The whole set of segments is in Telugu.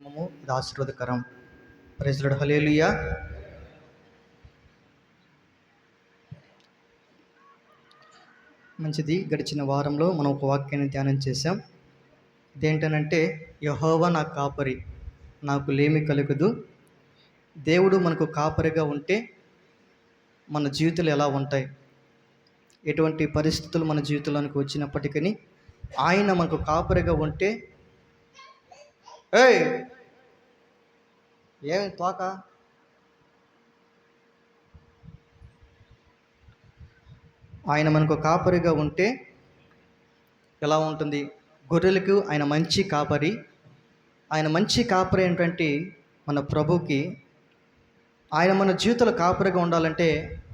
ఇది ఆశీర్వాదకరం. Praise lord. హల్లెలూయా. మంచిది. గడిచిన వారంలో మనం ఒక వాక్యాన్ని ధ్యానం చేశాం. ఇదేంటనంటే, యెహోవా నా కాపరి, నాకు లేమి కలుగదు. దేవుడు మనకు కాపరిగా ఉంటే మన జీవితాలు ఎలా ఉంటాయి, ఎటువంటి పరిస్థితులు మన జీవితంలోనికి వచ్చినప్పటికీ ఆయన మనకు కాపరిగా ఉంటే, ఏయ్ ఏమి తోక, ఆయన మనకు కాపరిగా ఉంటే ఎలా ఉంటుంది? గొర్రెలకు ఆయన మంచి కాపరి. ఆయన మంచి కాపరి ఏంటంటే మన ప్రభుకి ఆయన మన జీవితంలో కాపరిగా ఉండాలంటే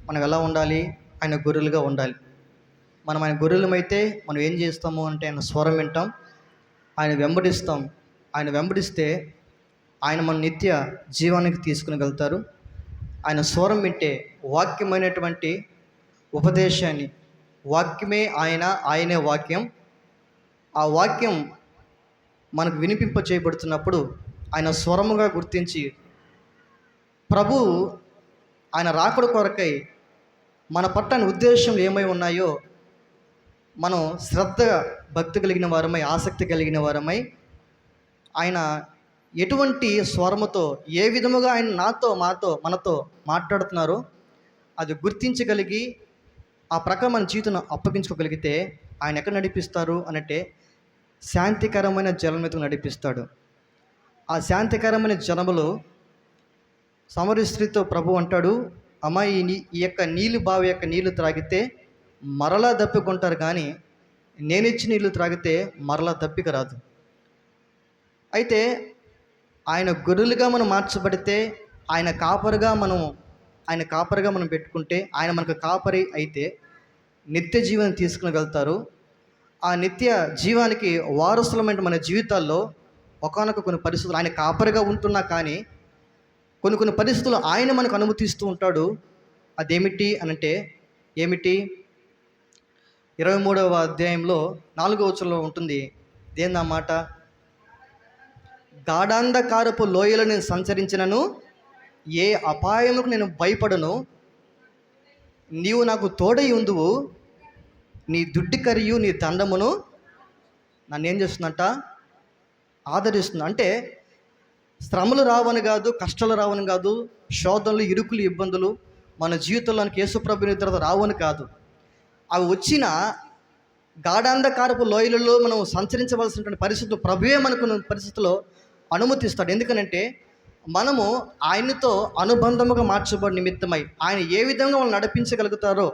మనం ఎలా ఉండాలి? ఆయన గొర్రెలుగా ఉండాలి. మనం ఆయన గొర్రెలమైతే మనం ఏం చేస్తాము అంటే ఆయన స్వరం వింటాం, ఆయన వెంబడిస్తాం. ఆయన వెంబడిస్తే ఆయన మన నిత్య జీవానికి తీసుకుని వెళ్తారు. ఆయన స్వరం వింటే వాక్యమైనటువంటి ఉపదేశాన్ని, వాక్యమే ఆయనే వాక్యం. ఆ వాక్యం మనకు వినిపింప చేయబడుతున్నప్పుడు ఆయన స్వరముగా గుర్తించి ప్రభు ఆయన రాకడ కొరకై మన పట్ల ఉద్దేశం ఏమై ఉన్నాయో మనం శ్రద్ధ, భక్తి కలిగిన వారమై, ఆసక్తి కలిగిన వారమై, ఆయన ఎటువంటి స్వరముతో ఏ విధముగా ఆయన మనతో మాట్లాడుతున్నారో అది గుర్తించగలిగి ఆ ప్రకారం మన జీవితం అప్పగించుకోగలిగితే ఆయన ఎక్కడ నడిపిస్తారు అనంటే శాంతికరమైన జలం మీద నడిపిస్తాడు. ఆ శాంతికరమైన జలములో సమరి స్త్రీతో ప్రభు అంటాడు, అమ్మాయి ఈ యొక్క నీళ్ళు బావి యొక్క నీళ్లు త్రాగితే మరలా దప్పికొంటారు, కానీ నేనిచ్చి నీళ్ళు త్రాగితే మరలా దప్పిక రాదు. అయితే ఆయన గొర్రెలుగా మనం మార్చబడితే, ఆయన కాపరిగా మనం పెట్టుకుంటే, ఆయన మనకు కాపరి అయితే నిత్య జీవం తీసుకుని వెళ్తారు. ఆ నిత్య జీవానికి వారసులమైన మన జీవితాల్లో ఒకానొక కొన్ని పరిస్థితులు ఆయన కాపరిగా ఉంటున్నా కానీ కొన్ని పరిస్థితులు ఆయన మనకు అనుమతిస్తూ ఉంటాడు. అదేమిటి అనంటే ఏమిటి? 23వ అధ్యాయంలో 4వ వచనంలో ఉంటుంది. దేని మాట? గాఢాంధకారపు లోయలో నేను సంచరించినను ఏ అపాయముకు నేను భయపడను, నీవు నాకు తోడై ఉందువు, నీ దుడ్డి కరియు నీ దండమును నన్ను ఏం చేస్తుందంట? ఆదరిస్తుంది. అంటే శ్రమలు రావని కాదు, కష్టాలు రావని కాదు, శోధనలు, ఇరుకులు, ఇబ్బందులు మన జీవితంలోనికి యేసుప్రభు నిద్ర రావని కాదు. అవి వచ్చిన గాఢాంధకారపు లోయలలో మనం సంచరించవలసినటువంటి పరిస్థితులు ప్రభువే మనకు పరిస్థితుల్లో అనుమతిస్తాడు. ఎందుకనంటే మనము ఆయనతో అనుబంధముగా మార్చబడి నిమిత్తమై ఆయన ఏ విధంగా వాళ్ళు నడిపించగలుగుతారో,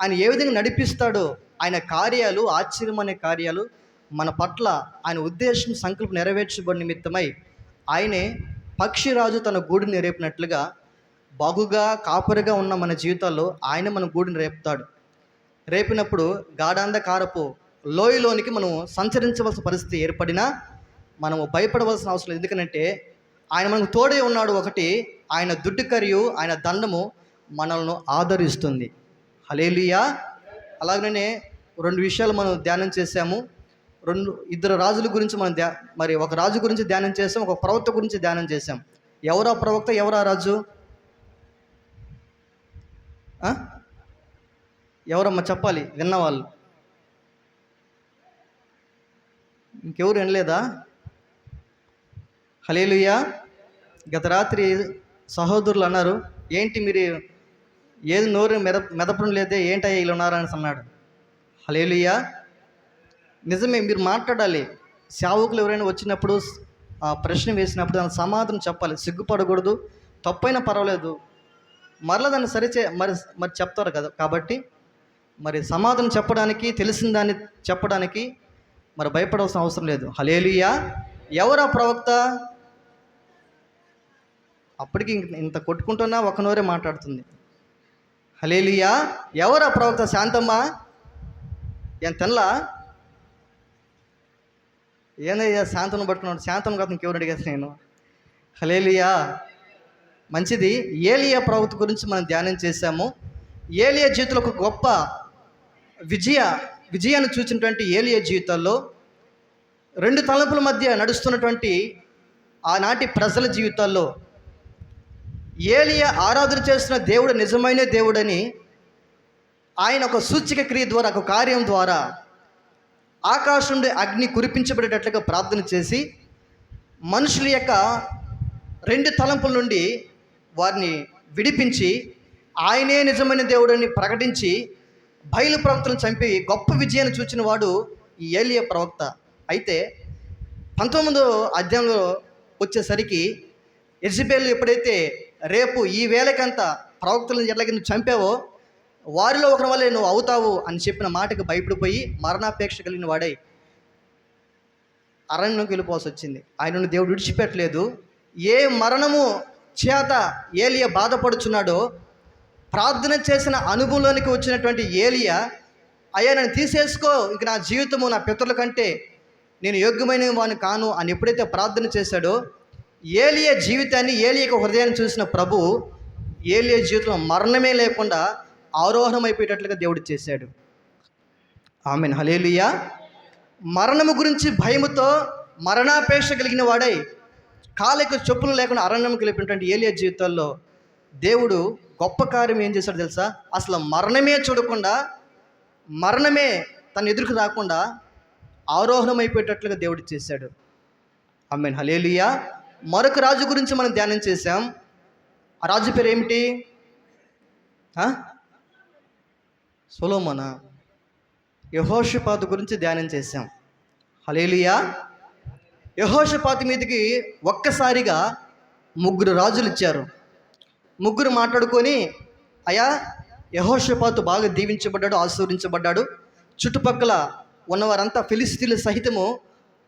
ఆయన ఏ విధంగా నడిపిస్తాడో, ఆయన కార్యాలు, ఆశ్చర్యమనే కార్యాలు మన పట్ల ఆయన ఉద్దేశం, సంకల్పం నెరవేర్చబడి నిమిత్తమై ఆయనే పక్షిరాజు తన గూడుని రేపినట్లుగా బాగుగా కాపరిగా ఉన్న మన జీవితాల్లో ఆయన మన గూడుని రేపుతాడు. రేపినప్పుడు గాఢాంధకారపు లోయలోనికి మనం సంచరించవలసిన పరిస్థితి ఏర్పడినా మనము భయపడవలసిన అవసరం లేదు. ఎందుకంటే ఆయన మనకు తోడే ఉన్నాడు. ఒకటి, ఆయన దుడ్డు కరియు, ఆయన దండము మనల్ని ఆదరిస్తుంది. హల్లెలూయా. అలాగనే 2 విషయాలు మనం ధ్యానం చేశాము. ఇద్దరు రాజుల గురించి మనం మరి ఒక రాజు గురించి ధ్యానం చేసాం, ఒక ప్రవక్త గురించి ధ్యానం చేశాం. ఎవరా ప్రవక్త, ఎవరా రాజు? ఎవరమ్మా చెప్పాలి, విన్నవాళ్ళు? ఇంకెవరు వినలేదా? హల్లెలూయా. గత రాత్రి సహోదరులు అన్నారు, ఏంటి మీరు ఏది నోరు మెదపడం లేదే, ఏంటయ్యా వీళ్ళు ఉన్నారని అన్నాడు. హల్లెలూయా. నిజమే, మీరు మాట్లాడాలి. సేవకులు ఎవరైనా వచ్చినప్పుడు ప్రశ్న వేసినప్పుడు దానికి సమాధానం చెప్పాలి. సిగ్గుపడకూడదు. తప్పైనా పర్వాలేదు, మరలా దాన్ని మరి చెప్తారు కదా. కాబట్టి మరి సమాధానం చెప్పడానికి, తెలిసిన దాన్ని చెప్పడానికి మరి భయపడాల్సిన అవసరం లేదు. హల్లెలూయా. ఎవరా ప్రవక్త? అప్పటికి ఇంత కొట్టుకుంటున్నా ఒక నోరే మాట్లాడుతుంది. హల్లెలూయా. ఎవరా ప్రవక్త? శాంతమ్మ ఏం తెల్లా? ఏందయ్యా శాంతం పట్టుకున్నాడు? శాంతం కాదు, ఇంకెవరు అడిగేసి నేను. హల్లెలూయా. మంచిది. ఏలియా ప్రవక్త గురించి మనం ధ్యానం చేశాము. ఏలియా జీవితంలో ఒక గొప్ప విజయాన్ని చూసినటువంటి ఏలియా జీవితాల్లో 2 తలంపుల మధ్య నడుస్తున్నటువంటి ఆనాటి ప్రజల జీవితాల్లో ఏలియా ఆరాధన చేస్తున్న దేవుడు నిజమైన దేవుడని ఆయన ఒక సూచక క్రియ ద్వారా, ఒక కార్యం ద్వారా ఆకాశం నుండి అగ్ని కురిపించబడేటట్లుగా ప్రార్థన చేసి మనుషుల యొక్క రెండు తలంపుల నుండి వారిని విడిపించి ఆయనే నిజమైన దేవుడని ప్రకటించి బయలు ప్రవక్తలను చంపి గొప్ప విజయాన్ని చూచిన వాడు ఈ ఏలియా ప్రవక్త. అయితే 19వ అధ్యాయంలో వచ్చేసరికి యెజబెల్ ఎప్పుడైతే రేపు ఈ వేళకంతా ప్రవక్తలను ఎట్లాగే నువ్వు చంపావో వారిలో ఒకరి వల్లే నువ్వు అవుతావు అని చెప్పిన మాటకు భయపడిపోయి మరణాపేక్ష కలిగిన వాడై అరణ్యంలోకి వెళ్ళిపోవాల్సి వచ్చింది. ఆయనను దేవుడు విడిచిపెట్టలేదు. ఏ మరణము చేత ఏలియా బాధపడుచున్నాడో ప్రార్థన చేసిన అనుభవంలోనికి వచ్చినటువంటి ఏలియా, అయ్యా నన్ను తీసేసుకో, ఇంక నా జీవితము నా పితరుల కంటే నేను యోగ్యమైన వాడిని కాను అని ఎప్పుడైతే ప్రార్థన చేశాడో ఏలియా జీవితాన్ని, ఏలియా హృదయాన్ని చూసిన ప్రభు ఏలియా జీవితంలో మరణమే లేకుండా ఆరోహణమైపోయేటట్లుగా దేవుడు చేశాడు. ఆమేన్, హల్లెలూయా. మరణము గురించి భయముతో మరణాపేక్ష కలిగిన వాడై కాళ్ళకు చెప్పులు లేకుండా అరణ్యంకి వెళ్ళినటువంటి ఏలియా జీవితాల్లో దేవుడు గొప్ప కార్యం ఏం చేశాడు తెలుసా? అసలు మరణమే చూడకుండా, మరణమే తన ఎదురుకు రాకుండా ఆరోహణమైపోయేటట్లుగా దేవుడు చేశాడు. ఆమేన్, హల్లెలూయా. మరొక రాజు గురించి మనం ధ్యానం చేశాం. ఆ రాజు పేరు ఏమిటి? సొలొమోనా? యెహోషాపాతు గురించి ధ్యానం చేశాం. హల్లెలూయా. యెహోషాపాతు మీదకి ఒక్కసారిగా 3 రాజులు ఇచ్చారు. 3 మాట్లాడుకొని, అయ్యా యెహోషాపాతు బాగా దీవించబడ్డాడు, ఆశీర్వదించబడ్డాడు, చుట్టుపక్కల ఉన్నవారంతా ఫిలిస్తీన్ల సహితము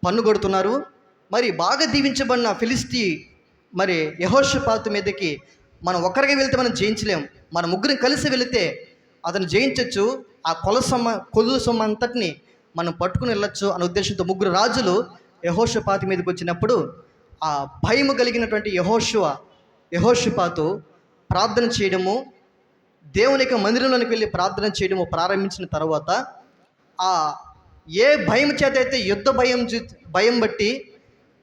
పన్నుగొడుతున్నారు, మరి బాగా దీవించబడిన ఫిలిస్తీ మరి యెహోషాపాతు మీదకి మనం ఒక్కరికి వెళ్తే మనం జయించలేం, మన 3 కలిసి వెళితే అతను జయించవచ్చు, ఆ కొలువు సొమ్ము అంతటిని మనం పట్టుకుని వెళ్ళొచ్చు అనే ఉద్దేశంతో 3 రాజులు యెహోషాపాతు మీదకి వచ్చినప్పుడు ఆ భయము కలిగినటువంటి యెహోషాపాతు ప్రార్థన చేయడము, దేవుని యొక్క మందిరంలోనికి వెళ్ళి ప్రార్థన చేయడము ప్రారంభించిన తర్వాత ఆ ఏ భయం చేత అయితే యుద్ధ భయం బట్టి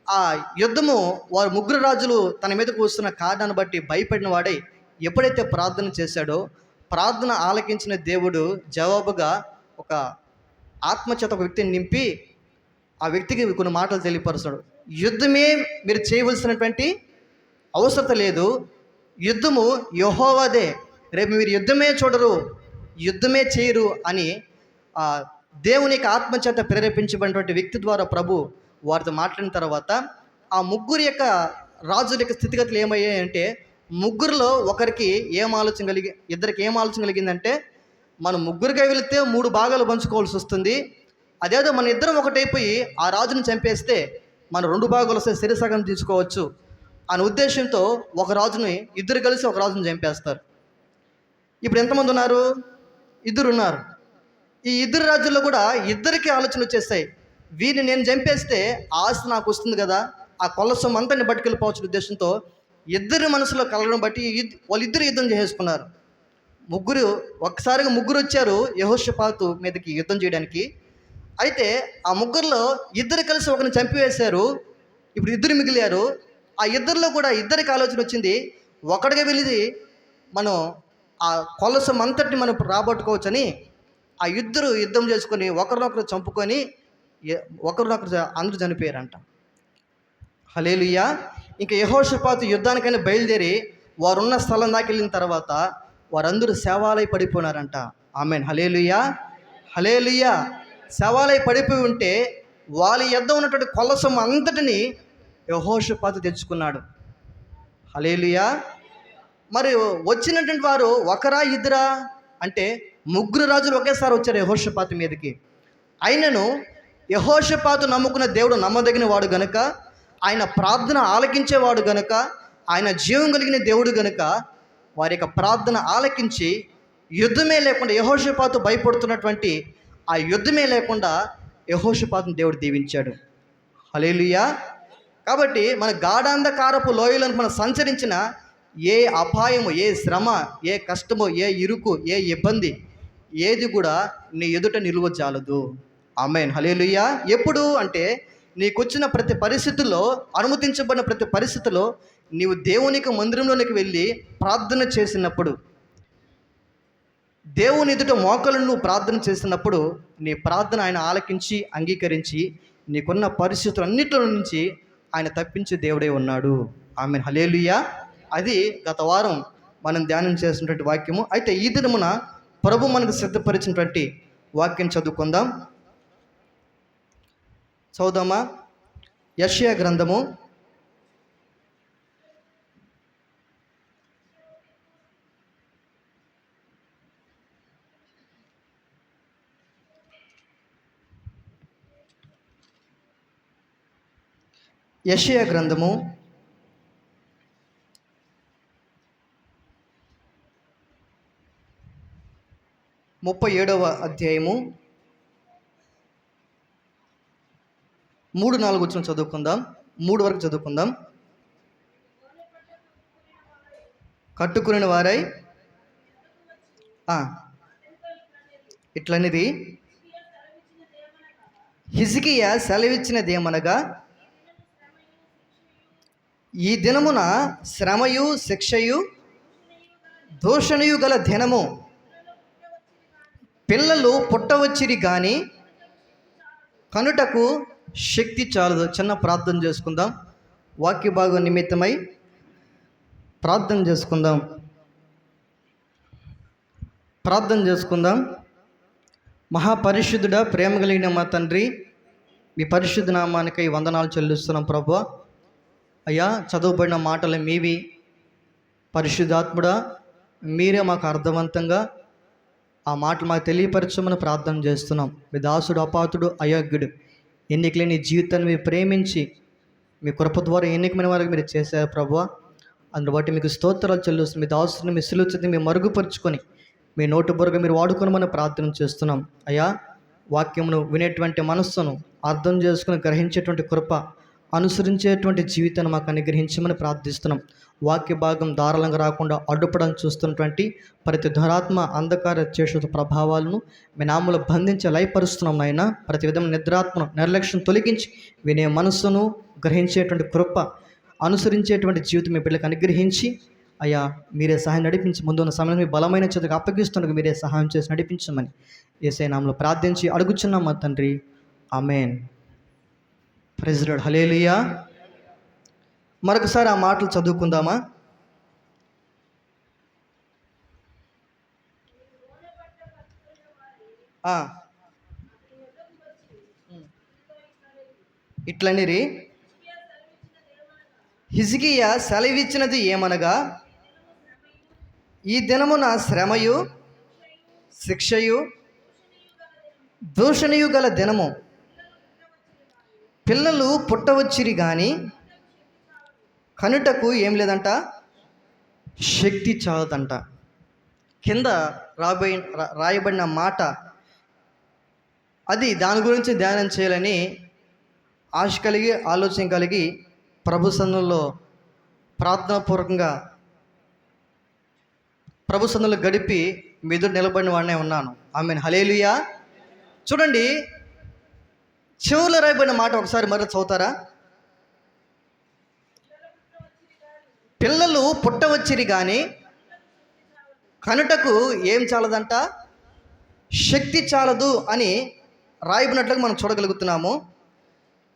ఆ యుద్ధము వారు 3 రాజులు తన మీదకు వస్తున్న కారణాన్ని బట్టి భయపడిన వాడై ఎప్పుడైతే ప్రార్థన చేశాడో ప్రార్థన ఆలకించిన దేవుడు జవాబుగా ఒక ఆత్మచేత ఒక వ్యక్తిని నింపి ఆ వ్యక్తికి కొన్ని మాటలు తెలియపరుస్తాడు. యుద్ధమే మీరు చేయవలసినటువంటి అవసరం లేదు, యుద్ధము యెహోవాదే, రేపు మీరు యుద్ధమే చూడరు, యుద్ధమే చేయరు అని దేవుని యొక్క ఆత్మచేత ప్రేరేపించబడినటువంటి వ్యక్తి ద్వారా ప్రభు వారితో మాట్లాడిన తర్వాత ఆ 3 యొక్క రాజుల యొక్క స్థితిగతులు ఏమయ్యాయంటే, 3లో ఒకరికి ఇద్దరికి ఏం ఆలోచన కలిగిందంటే, మనం 3గా వెళితే 3 భాగాలు పంచుకోవాల్సి వస్తుంది, అదేదో మన ఇద్దరం ఒకటైపోయి ఆ రాజుని చంపేస్తే మనం 2 భాగాలు వస్తే శరీసగం తీసుకోవచ్చు అనే ఉద్దేశంతో ఒక రాజుని ఇద్దరు కలిసి ఒక రాజుని చంపేస్తారు. ఇప్పుడు ఎంతమంది ఉన్నారు? 2 ఉన్నారు. ఈ 2 రాజుల్లో కూడా ఇద్దరికి ఆలోచన వచ్చేస్తాయి, వీరిని నేను చంపేస్తే ఆస్తి నాకు వస్తుంది కదా, ఆ కొలసం అంతా నేను పట్టుకెళ్ళిపోవచ్చు ఉద్దేశంతో ఇద్దరి మనసులో కలగడం బట్టి వాళ్ళిద్దరు యుద్ధం చేసుకున్నారు. ఒక్కసారిగా 3 వచ్చారు యెహోషాపాతు మీదకి యుద్ధం చేయడానికి. అయితే ఆ 3లో 2 కలిసి ఒకరిని చంపివేశారు. ఇప్పుడు 2 మిగిలారు. ఆ 2లో కూడా ఇద్దరికి ఆలోచన వచ్చింది, ఒకటిగా వెళ్ళి మనం ఆ కొలసం అంతటిని మనం రాబట్టుకోవచ్చని ఆ యుద్ధం చేసుకొని ఒకరినొకరు చంపుకొని ఒకరినొకరు అందరూ చనిపోయారంట. హల్లెలూయా. ఇంకా యెహోషాపాతు యుద్ధానికైనా బయలుదేరి వారున్న స్థలం దాకా వెళ్ళిన తర్వాత వారందరూ శవాలై పడిపోయినారంట. ఆమేన్, హల్లెలూయా, హల్లెలూయా. శవాలై పడిపోయి ఉంటే వాళ్ళ యొద్ద ఉన్నటువంటి కొలసం అంతటిని యెహోషాపాతు తెచ్చుకున్నాడు. హల్లెలూయా. మరి వచ్చినటువంటి వారు ఒకరా ఇద్దరా అంటే 3 రాజులు ఒకేసారి వచ్చారు యెహోషాపాతు మీదకి. అయినను యెహోషాపాతు నమ్ముకున్న దేవుడు నమ్మదగిన వాడు గనుక, ఆయన ప్రార్థన ఆలకించేవాడు గనుక, ఆయన జీవం కలిగిన దేవుడు గనుక వారి యొక్క ప్రార్థన ఆలకించి యుద్ధమే లేకుండా యెహోషాపాతు భయపడుతున్నటువంటి ఆ యుద్ధమే లేకుండా యెహోషాపాతుని దేవుడు దీవించాడు. హల్లెలూయా. కాబట్టి మన గాఢాంధకారపు లోయలను మనం సంచరించిన ఏ అపాయము, ఏ శ్రమ, ఏ కష్టము, ఏ ఇరుకు, ఏ ఇబ్బంది ఏది కూడా నీ ఎదుట నిలువ చాలదు. ఆమేన్, హల్లెలూయా. ఎప్పుడు అంటే నీకొచ్చిన ప్రతి పరిస్థితుల్లో, అనుమతించబడిన ప్రతి పరిస్థితిలో నీవు దేవునికి మందిరంలోనికి వెళ్ళి ప్రార్థన చేసినప్పుడు, దేవుని ఎదుట మోకలను నువ్వు ప్రార్థన చేసినప్పుడు, నీ ప్రార్థన ఆయన ఆలకించి అంగీకరించి నీకున్న పరిస్థితులన్నిటిలో నుంచి ఆయన తప్పించే దేవుడే ఉన్నాడు. ఆమేన్, హల్లెలూయా. అది గత వారం మనం ధ్యానం చేసినటువంటి వాక్యము. అయితే ఈ దినమున ప్రభు మనకు సిద్ధపరిచినటువంటి వాక్యం చదువుకుందాం. చదువుదామా? యెషయా గ్రంథము 37వ అధ్యాయము 3-4 వచనం చదువుకుందాం. 3 వరకు చదువుకుందాం. కట్టుకుని వారై ఇట్లనిది, హిజ్కియా సెలవిచ్చినదేమనగా, ఈ దినమున శ్రమయు శిక్షయు దూషణయు గల దినము, పిల్లలు పుట్టవచ్చిరి కానీ కనుటకు శక్తి చాలదు. చిన్న ప్రార్థన చేసుకుందాం. వాక్య భాగం నిమిత్తమై ప్రార్థన చేసుకుందాం. మహాపరిశుద్ధుడా, ప్రేమ కలిగిన మా తండ్రి, మీ పరిశుద్ధ నామానికై వందనాలు చెల్లిస్తున్నాం ప్రభువా. అయ్యా, చదువుబడిన మాటలు మీవి. పరిశుద్ధాత్ముడా, మీరే మాకు అర్థవంతంగా ఆ మాటలు మాకు తెలియపరచమని ప్రార్థన చేస్తున్నాం. మీ దాసుడు అపాతుడు అయోగ్యుడు, ఎన్నిక లేని జీవితాన్ని మీరు ప్రేమించి మీ కృప ద్వారా ఎన్నికమైన వారికి మీరు చేశారు ప్రభువా. అందులో బట్టి మీకు స్తోత్రాలు చెల్లిస్తున్నాం. మీ దాసుని మీ సిలువని మీరు మరుగుపరుచుకొని మీ నోటు బుర్రగా మీరు వాడుకోనమని ప్రార్థన చేస్తున్నాం. అయ్యా, వాక్యమును వినేటువంటి మనస్సును అర్థం చేసుకుని గ్రహించేటువంటి కృప, అనుసరించేటువంటి జీవితాన్ని మాకు అనుగ్రహించమని ప్రార్థిస్తున్నాం. వాక్య భాగం ధారాళంగా రాకుండా అడ్డుపడని చూస్తున్నటువంటి ప్రతి దురాత్మ, అంధకార చేషు ప్రభావాలను మీ నామములో బంధించి లయపరుస్తున్నాం నాయన. ప్రతి విధమైన నిద్రాత్మను, నిర్లక్ష్యం తొలగించి వినే మనస్సును గ్రహించేటువంటి కృప, అనుసరించేటువంటి జీవితం మీ బిడ్డలకు అనుగ్రహించి అయ్యా మీరే సహాయం నడిపించి, ముందున్న సమయంలో మీ బలమైన చేతికి అప్పగిస్తున్నకు మీరే సహాయం చేసి నడిపించమని యేసయ్య నామములో ప్రార్థించి అడుగుచున్నాం మా తండ్రి. Amen. Praise the Lord. Hallelujah. మరొకసారి ఆ మాటలు చదువుకుందామా? ఇట్లనిరి, హిజ్కియా సెలవిచ్చినది ఏమనగా, ఈ దినమున శ్రమయు శిక్షయు దూషణయు గల దినము, పిల్లలు పుట్టవచ్చిరి కానీ కనుటకు ఏం లేదంట, శక్తి చాలదంట. కింద రాయబడిన మాట అది. దాని గురించి ధ్యానం చేయాలని ఆశ కలిగి, ఆలోచన కలిగి ప్రభు సన్నిధిలో ప్రార్థనాపూర్వకంగా ప్రభు సన్నిధిలో గడిపి మీ ఎదురు నిలబడిన వాడినే ఉన్నాను. ఆమేన్, హల్లెలూయా. చూడండి, చివరిలో రాయబడిన మాట ఒకసారి మరి చదువుతారా? పిల్లలు పుట్టవచ్చిరి కానీ కనుటకు ఏం చాలదంట, శక్తి చాలదు అని రాయబడినట్లుగా మనం చూడగలుగుతున్నాము.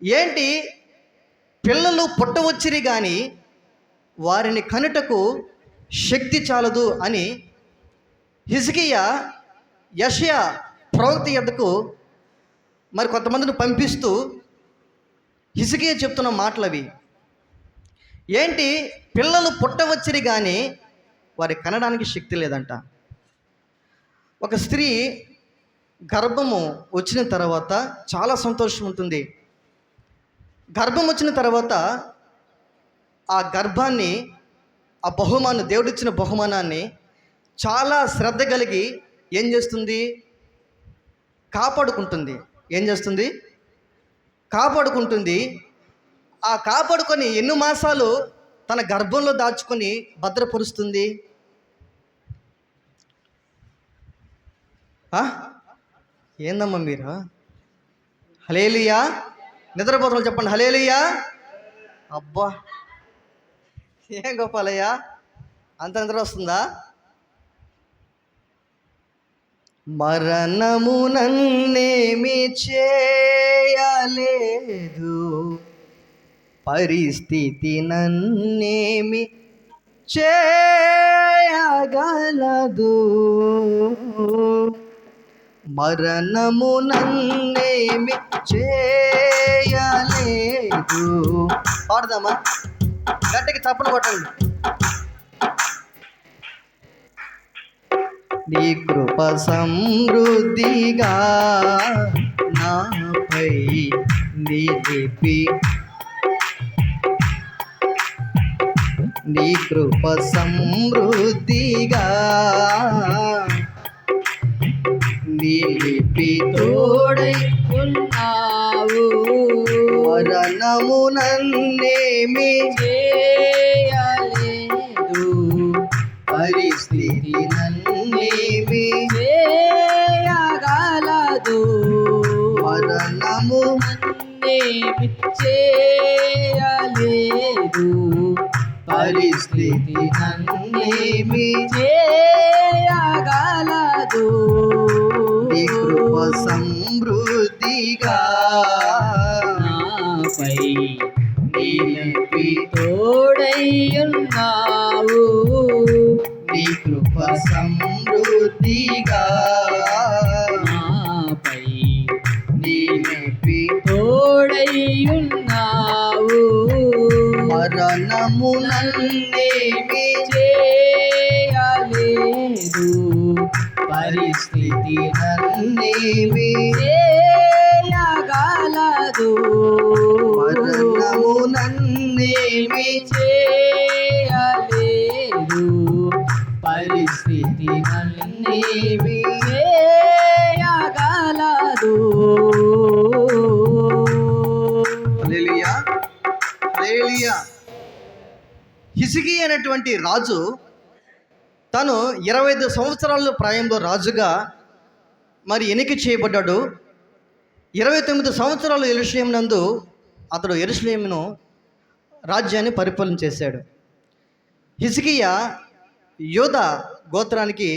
ఏంటి, పిల్లలు పుట్టవచ్చిరి కానీ వారిని కనుటకు శక్తి చాలదు అని హిజ్కియా యెషయా ప్రవక్త యొద్దకు మరి కొంతమందిని పంపిస్తూ హిజ్కియా చెప్తున్న మాటలు అవి. ఏంటి, పిల్లలు పుట్టవచ్చిరి కానీ వారి కనడానికి శక్తి లేదంట. ఒక స్త్రీ గర్భము వచ్చిన తర్వాత చాలా సంతోషం ఉంటుంది. గర్భం వచ్చిన తర్వాత ఆ గర్భాన్ని, ఆ బహుమానం, దేవుడిచ్చిన బహుమానాన్ని చాలా శ్రద్ధ కలిగి ఏం చేస్తుంది, కాపాడుకుంటుంది. ఏం చేస్తుంది, కాపాడుకుంటుంది. ఆ కాపాడుకొని ఎన్ని మాసాలు తన గర్భంలో దాచుకొని భద్రపరుస్తుంది. ఏందమ్మా మీరు? హల్లెలూయా. నిద్రపోతున్నారు చెప్పండి హల్లెలూయా. అబ్బా, ఏం గోపాలయ్యా, అంత నిద్ర వస్తుందా? మరణము నన్నేమి చేయలేదు, పరిస్థితి నన్నేమి చేయగలదు. మరణము నన్నేమి చేయలేదు. పాడదామా? గట్టికి చప్పలు కొట్టండి. నీ కృప సమృద్ధిగా నాపై నిలిపి, నీ కృప సమృద్ధిగా నిలిపి తోడై ఉన్నావు. మరణము నన్నేమి చేయలేదు, పరిస్థితి నన్నేమి చేయగలదు. మరణము నన్నేమి చేయలేదు, పరిస్థితి నన్నేమి చేయగలదు. నీ కృప సమృద్ధిగా నాపై నిలిపి తోడై ఉన్నావు. నీ కృప సమృద్ధిగా నాపై నిలిపి తోడై ఉన్నావు. మరణము నన్నేమి చేయలేదు, పరిస్థితి నన్నేమి చేయగలదు. మరణము నన్నేమి చేయలేదు, పరిస్థితి నన్నేమి చేయగలదు. హల్లెలూయా, హల్లెలూయా. హిజ్కియా అనేటువంటి రాజు తను 25 సంవత్సరాల ప్రాయంలో రాజుగా మరి ఎన్నిక చేయబడ్డాడు. 29 సంవత్సరాలు యెరూషలేము నందు అతడు యెరూషలేమును రాజ్యాన్ని పరిపాలన చేశాడు. హిజ్కియా యోధా గోత్రానికి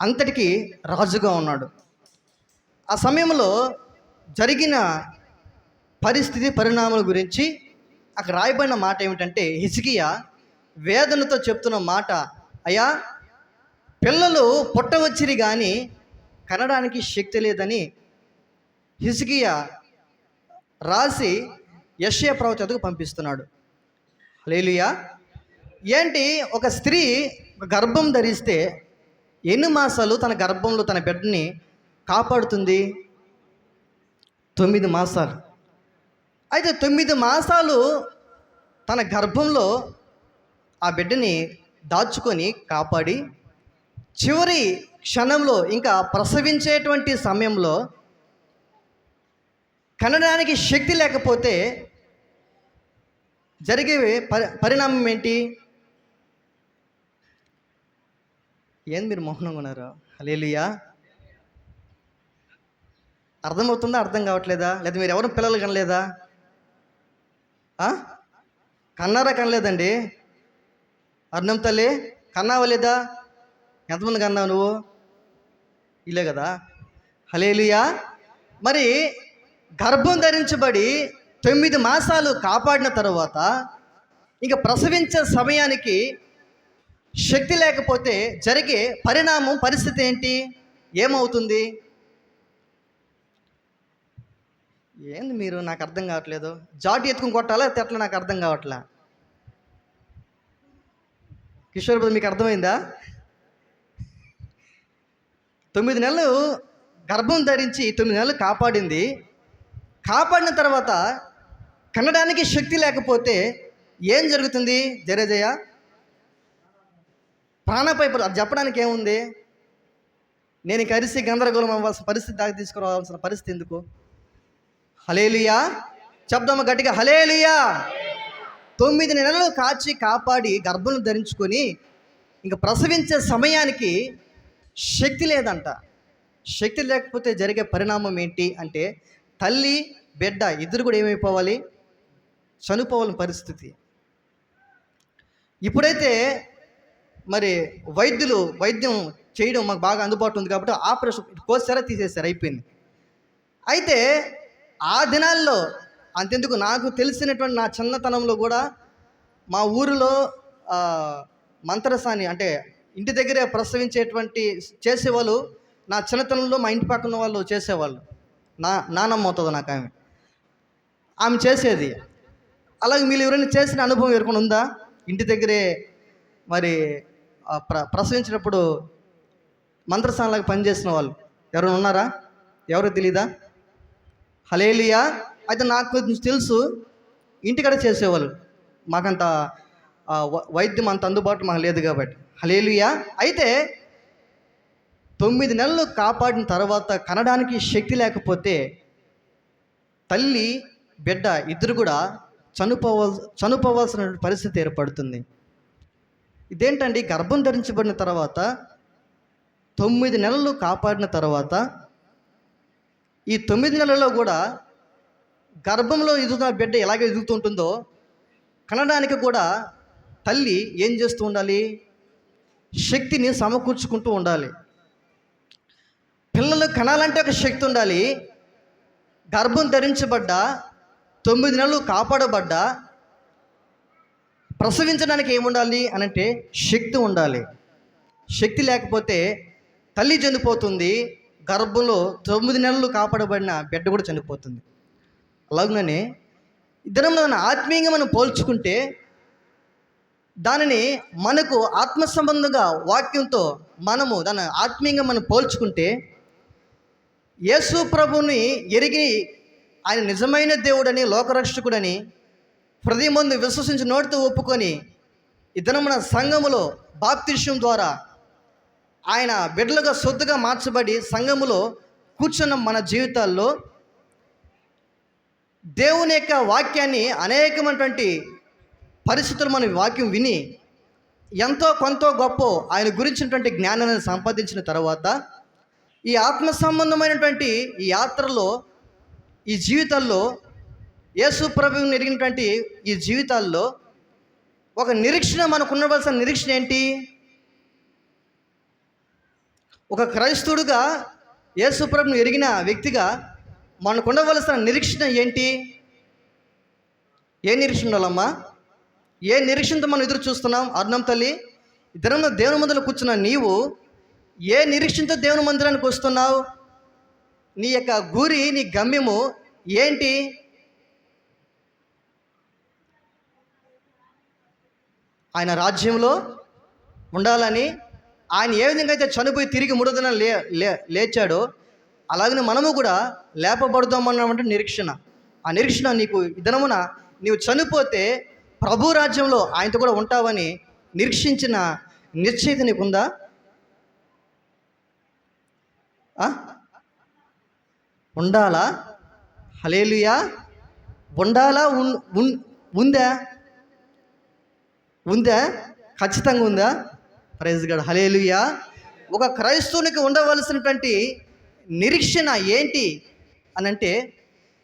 అంతటికి రాజుగా ఉన్నాడు. ఆ సమయంలో జరిగిన పరిస్థితి పరిణామాల గురించి అక్కడ రాయబడిన మాట ఏమిటంటే, హిజ్కియా వేదనతో చెప్తున్న మాట, అయ్యా పిల్లలు పుట్టవచ్చిరి కానీ కనడానికి శక్తి లేదని హిజ్కియా రాసి యెషయా ప్రవక్త వద్దకు పంపిస్తున్నాడు. హల్లెలూయా. ఏంటి, ఒక స్త్రీ గర్భం ధరిస్తే ఎన్ని మాసాలు తన గర్భంలో తన బిడ్డని కాపాడుతుంది? 9 మాసాలు. అయితే 9 మాసాలు తన గర్భంలో ఆ బిడ్డని దాచుకొని కాపాడి చివరి క్షణంలో ఇంకా ప్రసవించేటువంటి సమయంలో కనడానికి శక్తి లేకపోతే జరిగే పరిణామం ఏంటి? ఏంది మీరు మౌనంగా ఉన్నారు? హల్లెలూయా. అర్థమవుతుందా? అర్థం కావట్లేదా? లేదా మీరు ఎవరు పిల్లలు కనలేదా? కన్నారా? కనలేదండి. అర్ణం తల్లి కన్నావా లేదా? ఎంతమంది కన్నావు నువ్వు? ఇలే కదా. హల్లెలూయా. మరి గర్భం ధరించబడి 9 మాసాలు కాపాడిన తర్వాత ఇంకా ప్రసవించే సమయానికి శక్తి లేకపోతే జరిగే పరిణామం పరిస్థితి ఏంటి? ఏమవుతుంది? ఏంది మీరు, నాకు అర్థం కావట్లేదు. జాటి ఎత్తుకుని కొట్టాలా ఎట్లా నాకు అర్థం కావట్లే. కిషోర్ బ్రదర్ మీకు అర్థమైందా? 9 నెలలు గర్భం ధరించి 9 నెలలు కాపాడింది. కాపాడిన తర్వాత కనడానికి శక్తి లేకపోతే ఏం జరుగుతుంది? జరేజయ ప్రాణపై అది చెప్పడానికి ఏముంది? నేను కరిసి గందరగోళం అవ్వాల్సిన పరిస్థితి దాకా తీసుకురావాల్సిన పరిస్థితి ఎందుకు? హల్లెలూయా. చెప్దామా గట్టిగా? హల్లెలూయా. 9 నెలలు కాచి కాపాడి గర్భం ధరించుకొని ఇంకా ప్రసవించే సమయానికి శక్తి లేదంట. శక్తి లేకపోతే జరిగే పరిణామం ఏంటి అంటే తల్లి బిడ్డ ఇద్దరు కూడా ఏమైపోవాలి, చనిపోవాలని పరిస్థితి. ఇప్పుడైతే మరి వైద్యం చేయడం మాకు బాగా అందుబాటులో ఉంది కాబట్టి ఆపరేషన్ కోసారా తీసేశారు, అయిపోయింది. అయితే ఆ దినాల్లో అంతెందుకు, నాకు తెలిసినటువంటి నా చిన్నతనంలో కూడా మా ఊరిలో మంత్రసాని అంటే ఇంటి దగ్గరే ప్రసవించేటువంటి చేసేవాళ్ళు. నా చిన్నతనంలో మా ఇంటి పక్కన వాళ్ళు చేసేవాళ్ళు. నానమ్మ అవుతుంది నాకు ఆమె చేసేది. అలాగే మీరు ఎవరైనా చేసిన అనుభవం ఎవరికైనా ఉందా? ఇంటి దగ్గరే మరి ప్రసవించినప్పుడు మంత్రసానిలాగా పనిచేసిన వాళ్ళు ఎవరైనా ఉన్నారా? ఎవరు తెలీదా? హల్లెలూయా. అయితే నాకు తెలుసు, ఇంటికాడ చేసేవాళ్ళు. మాకంత వైద్యం అంత అందుబాటులో మాకు లేదు కాబట్టి. హల్లెలూయా. అయితే 9 నెలలు కాపాడిన తర్వాత కనడానికి శక్తి లేకపోతే తల్లి బిడ్డ ఇద్దరు కూడా చనిపోవాల్సిన పరిస్థితి ఏర్పడుతుంది. ఇదేంటండి, గర్భం ధరించబడిన తర్వాత 9 నెలలు కాపాడిన తర్వాత ఈ 9 నెలల్లో కూడా గర్భంలో ఎదుగుతున్న బిడ్డ ఎలాగ ఎదుగుతుంటుందో కనడానికి కూడా తల్లి ఏం చేస్తూ ఉండాలి? శక్తిని సమకూర్చుకుంటూ ఉండాలి. పిల్లలు కనాలంటే ఒక శక్తి ఉండాలి. గర్భం ధరించబడ్డ 9 నెలలు కాపాడబడ్డ ప్రసవించడానికి ఏముండాలి అని అంటే శక్తి ఉండాలి. శక్తి లేకపోతే తల్లి చనిపోతుంది, గర్భంలో 9 నెలలు కాపాడబడిన బిడ్డ కూడా చనిపోతుంది. అలాగనే ఇద్దరం ఆత్మీయంగా మనం పోల్చుకుంటే దానిని మనకు ఆత్మ సంబంధంగా వాక్యంతో మనము దాన్ని ఆత్మీయంగా మనం పోల్చుకుంటే యేసు ప్రభుని ఎరిగి ఆయన నిజమైన దేవుడని, లోకరక్షకుడని హృదయమందు విశ్వసించి నోటితో ఒప్పుకొని ఇద్దరు మన సంఘములో బాప్తిస్యం ద్వారా ఆయన బిడ్డలుగా సొత్తుగా మార్చబడి సంఘములో కూర్చున్న మన జీవితాల్లో దేవుని యొక్క వాక్యాన్ని అనేకమైనటువంటి పరిస్థితులు మనం వాక్యం విని ఎంతో కొంత గొప్ప ఆయన గురించినటువంటి జ్ఞానాన్ని సంపాదించిన తర్వాత ఈ ఆత్మ సంబంధమైనటువంటి ఈ యాత్రలో ఈ జీవితాల్లో యేసు ప్రభువుని ఎరిగినటువంటి ఈ జీవితాల్లో ఒక నిరీక్షణ, మనకు ఉండవలసిన నిరీక్షణ ఏంటి? ఒక క్రైస్తవుడుగా యేసు ప్రభువుని ఎరిగిన వ్యక్తిగా మనకు ఉండవలసిన నిరీక్షణ ఏంటి? ఏ నిరీక్షణ ఉండాలమ్మా? ఏ నిరీక్షణతో మనం ఎదురు చూస్తున్నాం? అర్ణం తల్లి, ఇద్దరం దేవుని మందిరంలో కూర్చున్న నీవు ఏ నిరీక్షణతో దేవుని మందిరానికి వస్తున్నావు? నీ యొక్క గురి, నీ గమ్యము ఏంటి? ఆయన రాజ్యంలో ఉండాలని, ఆయన ఏ విధంగా అయితే చనిపోయి తిరిగి 3వ దినాన లేచాడో అలాగనే మనము కూడా లేపబడదామన్నటువంటి నిరీక్షణ. ఆ నిరీక్షణ నీకు ఈ దినమున నీవు చనిపోతే ప్రభు రాజ్యంలో ఆయనతో కూడా ఉంటావని నిరీక్షించిన నిశ్చయిత నీకుందా? ఉండాలా? హల్లెలూయా. ఉండాలా? ఉందా? ఖచ్చితంగా ఉందా? Praise God. హల్లెలూయా. ఒక క్రైస్తవునికి ఉండవలసినటువంటి నిరీక్షణ ఏంటి అనంటే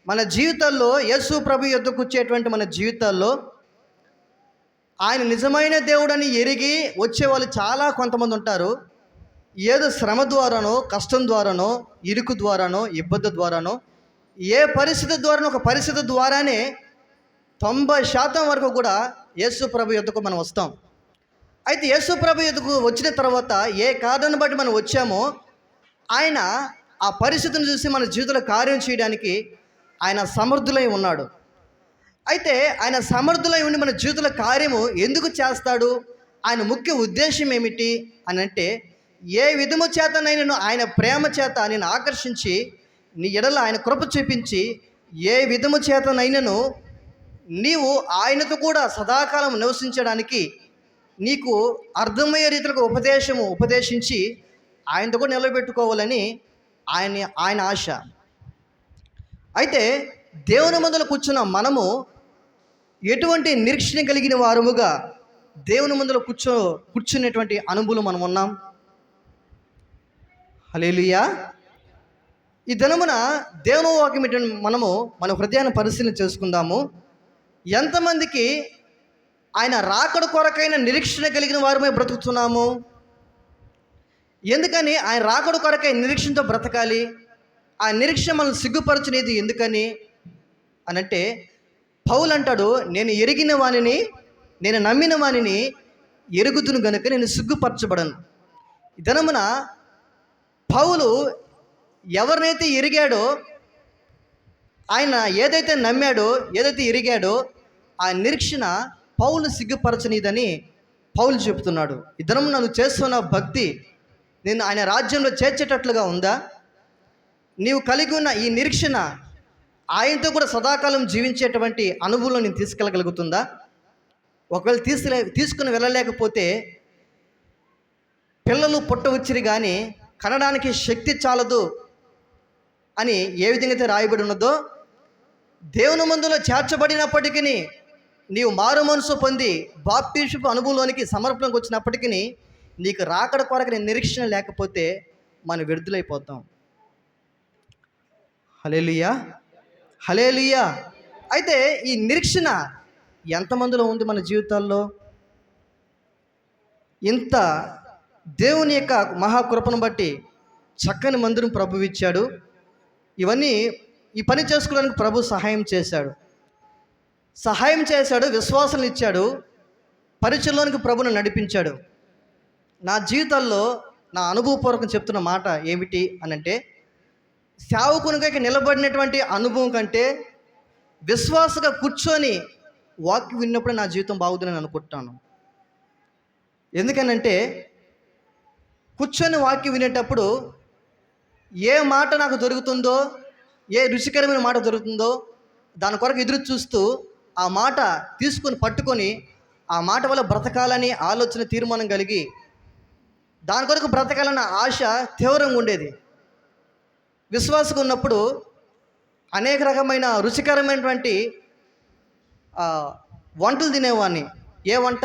మన జీవితాల్లో యేసు ప్రభు యొద్దకు వచ్చేటువంటి మన జీవితాల్లో ఆయన నిజమైన దేవుడని ఎరిగి వచ్చేవాళ్ళు చాలా కొంతమంది ఉంటారు. ఏదో శ్రమ ద్వారానో, కష్టం ద్వారానో, ఇరుకు ద్వారానో, ఇబ్బంది ద్వారానో, ఏ పరిస్థితి ద్వారానో ఒక పరిస్థితి ద్వారానే 90% వరకు కూడా యేసు ప్రభు యొద్దకు మనం వస్తాం. అయితే యేసు ప్రభు యొద్దకు వచ్చిన తర్వాత ఏ కారణాన్ని బట్టి మనం వచ్చామో ఆయన ఆ పరిస్థితిని చూసి మన జీవితంలో కార్యం చేయడానికి ఆయన సమర్థులై ఉన్నాడు. అయితే ఆయన సమర్థులై ఉండి మన జీవితంలో కార్యము ఎందుకు చేస్తాడు? ఆయన ముఖ్య ఉద్దేశం ఏమిటి అని అంటే, ఏ విధము చేతనైనా ఆయన ప్రేమ చేత నేను ఆకర్షించి నీ ఎడల ఆయన కృప చూపించి ఏ విధము చేతనైనను నీవు ఆయనతో కూడా సదాకాలం నివసించడానికి నీకు అర్థమయ్యే రీతిలో ఉపదేశించి ఆయనతో కూడా నిలబెట్టుకోవాలని ఆయన ఆశ. అయితే దేవుని ముందర కూర్చున్న మనము ఎటువంటి నిరీక్షణ కలిగిన వారముగా దేవుని ముందర కూర్చునేటువంటి అనుభవం మనం ఉన్నాం? హల్లెలూయా. ఈ దినమున దేవుని వాక్యం ఏంటంటే మనము మన హృదయాన్ని పరిశీలన చేసుకుందాము. ఎంతమందికి ఆయన రాకడ కొరకైన నిరీక్షణ కలిగిన వారమే బ్రతుకుతున్నాము? ఎందుకని ఆయన రాకడ కొరకై నిరీక్షణతో బ్రతకాలి? ఆ నిరీక్షణ మనల్ని సిగ్గుపరచునేది ఎందుకని అనంటే, పౌలు అంటాడు, నేను ఎరిగిన వానిని, నేను నమ్మిన వానిని ఎరుగుదును గనుక నేను సిగ్గుపరచబడను. ఈ దినమున పౌలు ఎవరినైతే ఎరిగాడో, ఆయన ఏదైతే నమ్మాడో, ఏదైతే ఎరిగాడో, ఆ నిరీక్షణ పౌలు సిగ్గుపరచనిదని పౌలు చెబుతున్నాడు. ఈ దినం నువ్వు చేస్తున్న భక్తి నేను ఆయన రాజ్యంలో చేర్చేటట్లుగా ఉందా? నీవు కలిగి ఉన్న ఈ నిరీక్షణ ఆయనతో కూడా సదాకాలం జీవించేటువంటి అనుభవంలో నేను తీసుకెళ్ళగలుగుతుందా? ఒకవేళ తీసుకుని వెళ్ళలేకపోతే, పిల్లలు పుట్టవచ్చిరి కానీ కనడానికి శక్తి చాలదు అని ఏ విధంగా అయితే రాయబడి ఉన్నదో, దేవుని మందులో చేర్చబడినప్పటికీ, నీవు మారు మనసు పొంది బాప్తీసపు అనుభవంలోనికి సమర్పణకు వచ్చినప్పటికీ నీకు రాకడ కొరకు నిరీక్షణ లేకపోతే మనం వ్యర్థులైపోతాం. హల్లెలూయా, హల్లెలూయా. అయితే ఈ నిరీక్షణ ఎంతమందిలో ఉంది మన జీవితాల్లో? ఇంత దేవుని యొక్క మహాకృపను బట్టి చక్కని మందిరం ప్రభు ఇచ్చాడు. ఇవన్నీ ఈ పని చేసుకోవడానికి ప్రభు సహాయం చేశాడు, విశ్వాసం ఇచ్చాడు, పరిచయంలోనికి ప్రభును నడిపించాడు. నా జీవితాల్లో నా అనుభవపూర్వకం చెప్తున్న మాట ఏమిటి అనంటే, సేవకునిగా నిలబడినటువంటి అనుభవం కంటే విశ్వాసగా కూర్చొని వాక్యం విన్నప్పుడే నా జీవితం బాగుందని అనుకుంటాను. ఎందుకనంటే, కూర్చొని వాక్యం వినేటప్పుడు ఏ మాట నాకు దొరుకుతుందో, ఏ రుచికరమైన మాట దొరుకుతుందో దాని కొరకు ఎదురు చూస్తూ ఆ మాట తీసుకొని పట్టుకొని ఆ మాట వల్ల బ్రతకాలని ఆలోచన, తీర్మానం కలిగి దాని కొరకు బ్రతకాలన్న ఆశ తీవ్రంగా ఉండేది. విశ్వాసంగా ఉన్నప్పుడు అనేక రకమైన రుచికరమైనటువంటి వంటలు తినేవాడిని. ఏ వంట?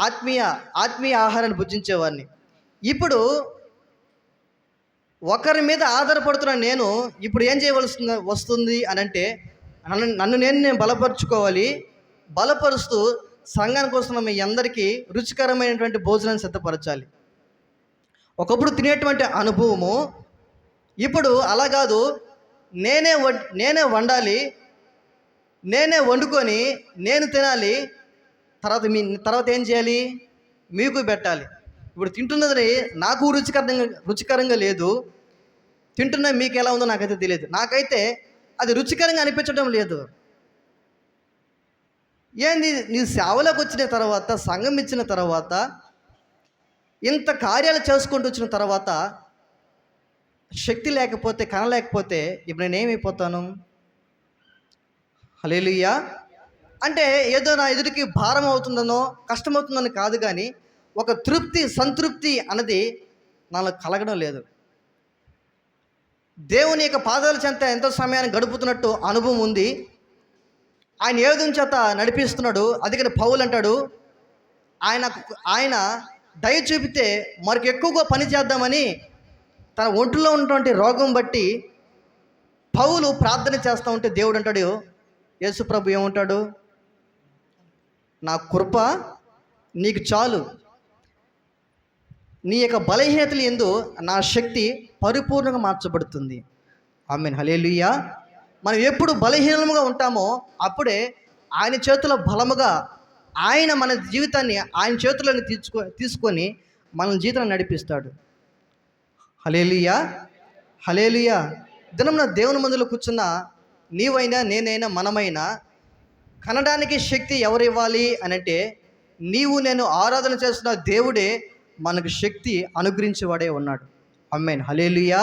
ఆత్మీయ ఆహారాన్ని భుజించేవాడిని. ఇప్పుడు ఒకరి మీద ఆధారపడుతున్న నేను ఇప్పుడు ఏం చేయవలసి వస్తుంది అనంటే, నన్ను నేను బలపరుచుకోవాలి. బలపరుస్తూ సంఘానికి వస్తున్న మీ అందరికీ రుచికరమైనటువంటి భోజనాన్ని సిద్ధపరచాలి. ఒకప్పుడు తినేటువంటి అనుభవము ఇప్పుడు అలా కాదు. నేనే వండాలి, నేనే వండుకొని నేను తినాలి, తర్వాత ఏం చేయాలి? మీకు పెట్టాలి. ఇప్పుడు తింటున్నది నాకు రుచికరంగా లేదు, తింటున్న మీకు ఎలా ఉందో నాకైతే తెలియదు. నాకైతే అది రుచికరంగా అనిపించడం లేదు. ఏంది, నీ సేవలోకి వచ్చిన తర్వాత, సంఘం ఇచ్చిన తర్వాత, ఇంత కార్యాలు చేసుకుంటూ వచ్చిన తర్వాత శక్తి లేకపోతే, కనలేకపోతే ఇప్పుడు నేనేమైపోతాను? హల్లెలూయా. అంటే ఏదో నా ఎదుటికి భారం అవుతుందనో కష్టమవుతుందని కాదు, కానీ ఒక సంతృప్తి అన్నది నాలో కలగడం లేదు. దేవుని యొక్క పాదాల చెంత ఎంతో సమయాన్ని గడుపుతున్నట్టు అనుభవం ఉంది. ఆయన ఏ విధంగా చేత నడిపిస్తున్నాడు. అందుకని పౌలు అంటాడు, ఆయన దయ చూపితే మరికి ఎక్కువగా పని చేద్దామని తన ఒంట్లో ఉన్నటువంటి రోగం బట్టి పౌలు ప్రార్థన చేస్తూ ఉంటే దేవుడు అంటాడు, యేసు ప్రభు ఏమంటాడు? నా కృప నీకు చాలు, నీ యొక్క బలహీనతలు యందు నా శక్తి పరిపూర్ణంగా మార్చబడుతుంది. ఆమేన్, హల్లెలూయా. మనం ఎప్పుడు బలహీనముగా ఉంటామో అప్పుడే ఆయన చేతిలో బలముగా ఆయన మన జీవితాన్ని ఆయన చేతులను తీసుకొని మన జీవితాన్ని నడిపిస్తాడు. హల్లెలూయా, హల్లెలూయా. దినం దేవుని మందిలో కూర్చున్న నీవైనా, నేనైనా, మనమైనా కనడానికి శక్తి ఎవరు ఇవ్వాలి అనంటే, నీవు నేను ఆరాధన చేస్తున్న దేవుడే మనకు శక్తి అనుగ్రహించేవాడే ఉన్నాడు. ఆమేన్, హల్లెలూయా,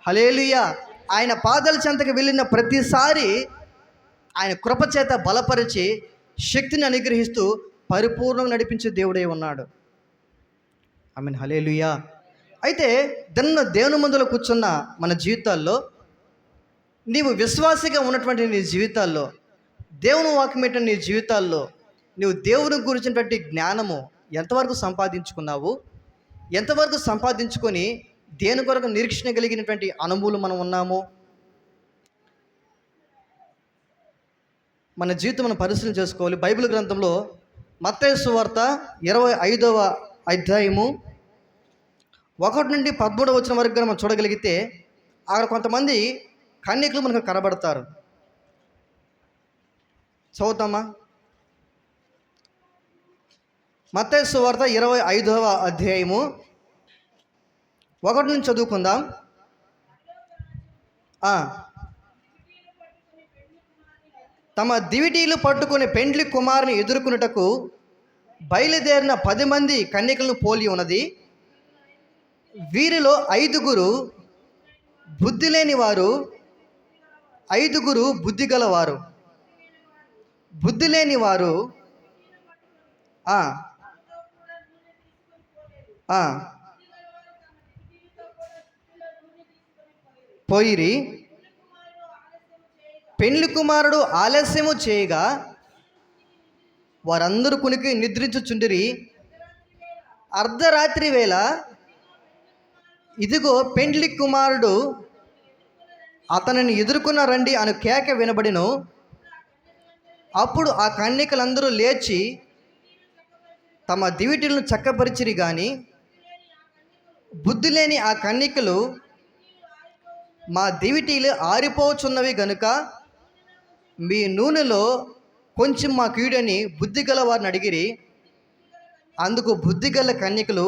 హల్లెలూయా. ఆయన పాదాల చెంతకు వెళ్ళిన ప్రతిసారి ఆయన కృపచేత బలపరిచి శక్తిని అనుగ్రహిస్తూ పరిపూర్ణంగా నడిపించే దేవుడే ఉన్నాడు. ఆమేన్, హల్లెలూయా. అయితే దేవుని మందులో కూర్చున్న మన జీవితాల్లో, నీవు విశ్వాసిగా ఉన్నటువంటి నీ జీవితాల్లో, దేవుని వాక్యం ఏంటంటే నీ జీవితాల్లో నువ్వు దేవుని గురించినటువంటి జ్ఞానము ఎంతవరకు సంపాదించుకున్నావు? ఎంతవరకు సంపాదించుకొని దేని కొరకు నిరీక్షణ కలిగినటువంటి అనుభూలు మనం ఉన్నాము? మన జీవితం మనం పరిశీలన చేసుకోవాలి. బైబిల్ గ్రంథంలో మత్తయి సువార్త 25వ అధ్యాయము 1 నుండి 13 వచనం వరకు మనం చూడగలిగితే అక్కడ కొంతమంది కన్యకులు మనకు కనబడతారు. చదువుతామా? మత్తయి సువార్త 25వ అధ్యాయము 1 నుంచి చదువుకుందాం. తమ దివిటీలు పట్టుకుని పెండ్లి కుమారుని ఎదుర్కొనుటకు బయలుదేరిన 10 మంది కన్యకలను పోలి ఉన్నది. వీరిలో 5గురు బుద్ధి లేని వారు, 5గురు బుద్ధి గలవారు. బుద్ధి లేని వారు పోయిరి. పెండ్లి కుమారుడు ఆలస్యము చేయగా వారందరూ కునికి నిద్రించుచుండిరి. అర్ధరాత్రి వేళ ఇదిగో పెండ్లి కుమారుడు అతనిని ఎదుర్కొన్న రండి అని కేక వినబడిను. అప్పుడు ఆ కన్యకలందరూ లేచి తమ దివిటీలను చక్కపరిచిరి. కానీ బుద్ధి లేని ఆ కన్యకలు, మా దివిటీలు ఆరిపోచున్నవి గనుక మీ నూనెలో కొంచెం మా కీడని బుద్ధి గల వారిని అడిగిరి. అందుకు బుద్ధి గల కన్యకలు,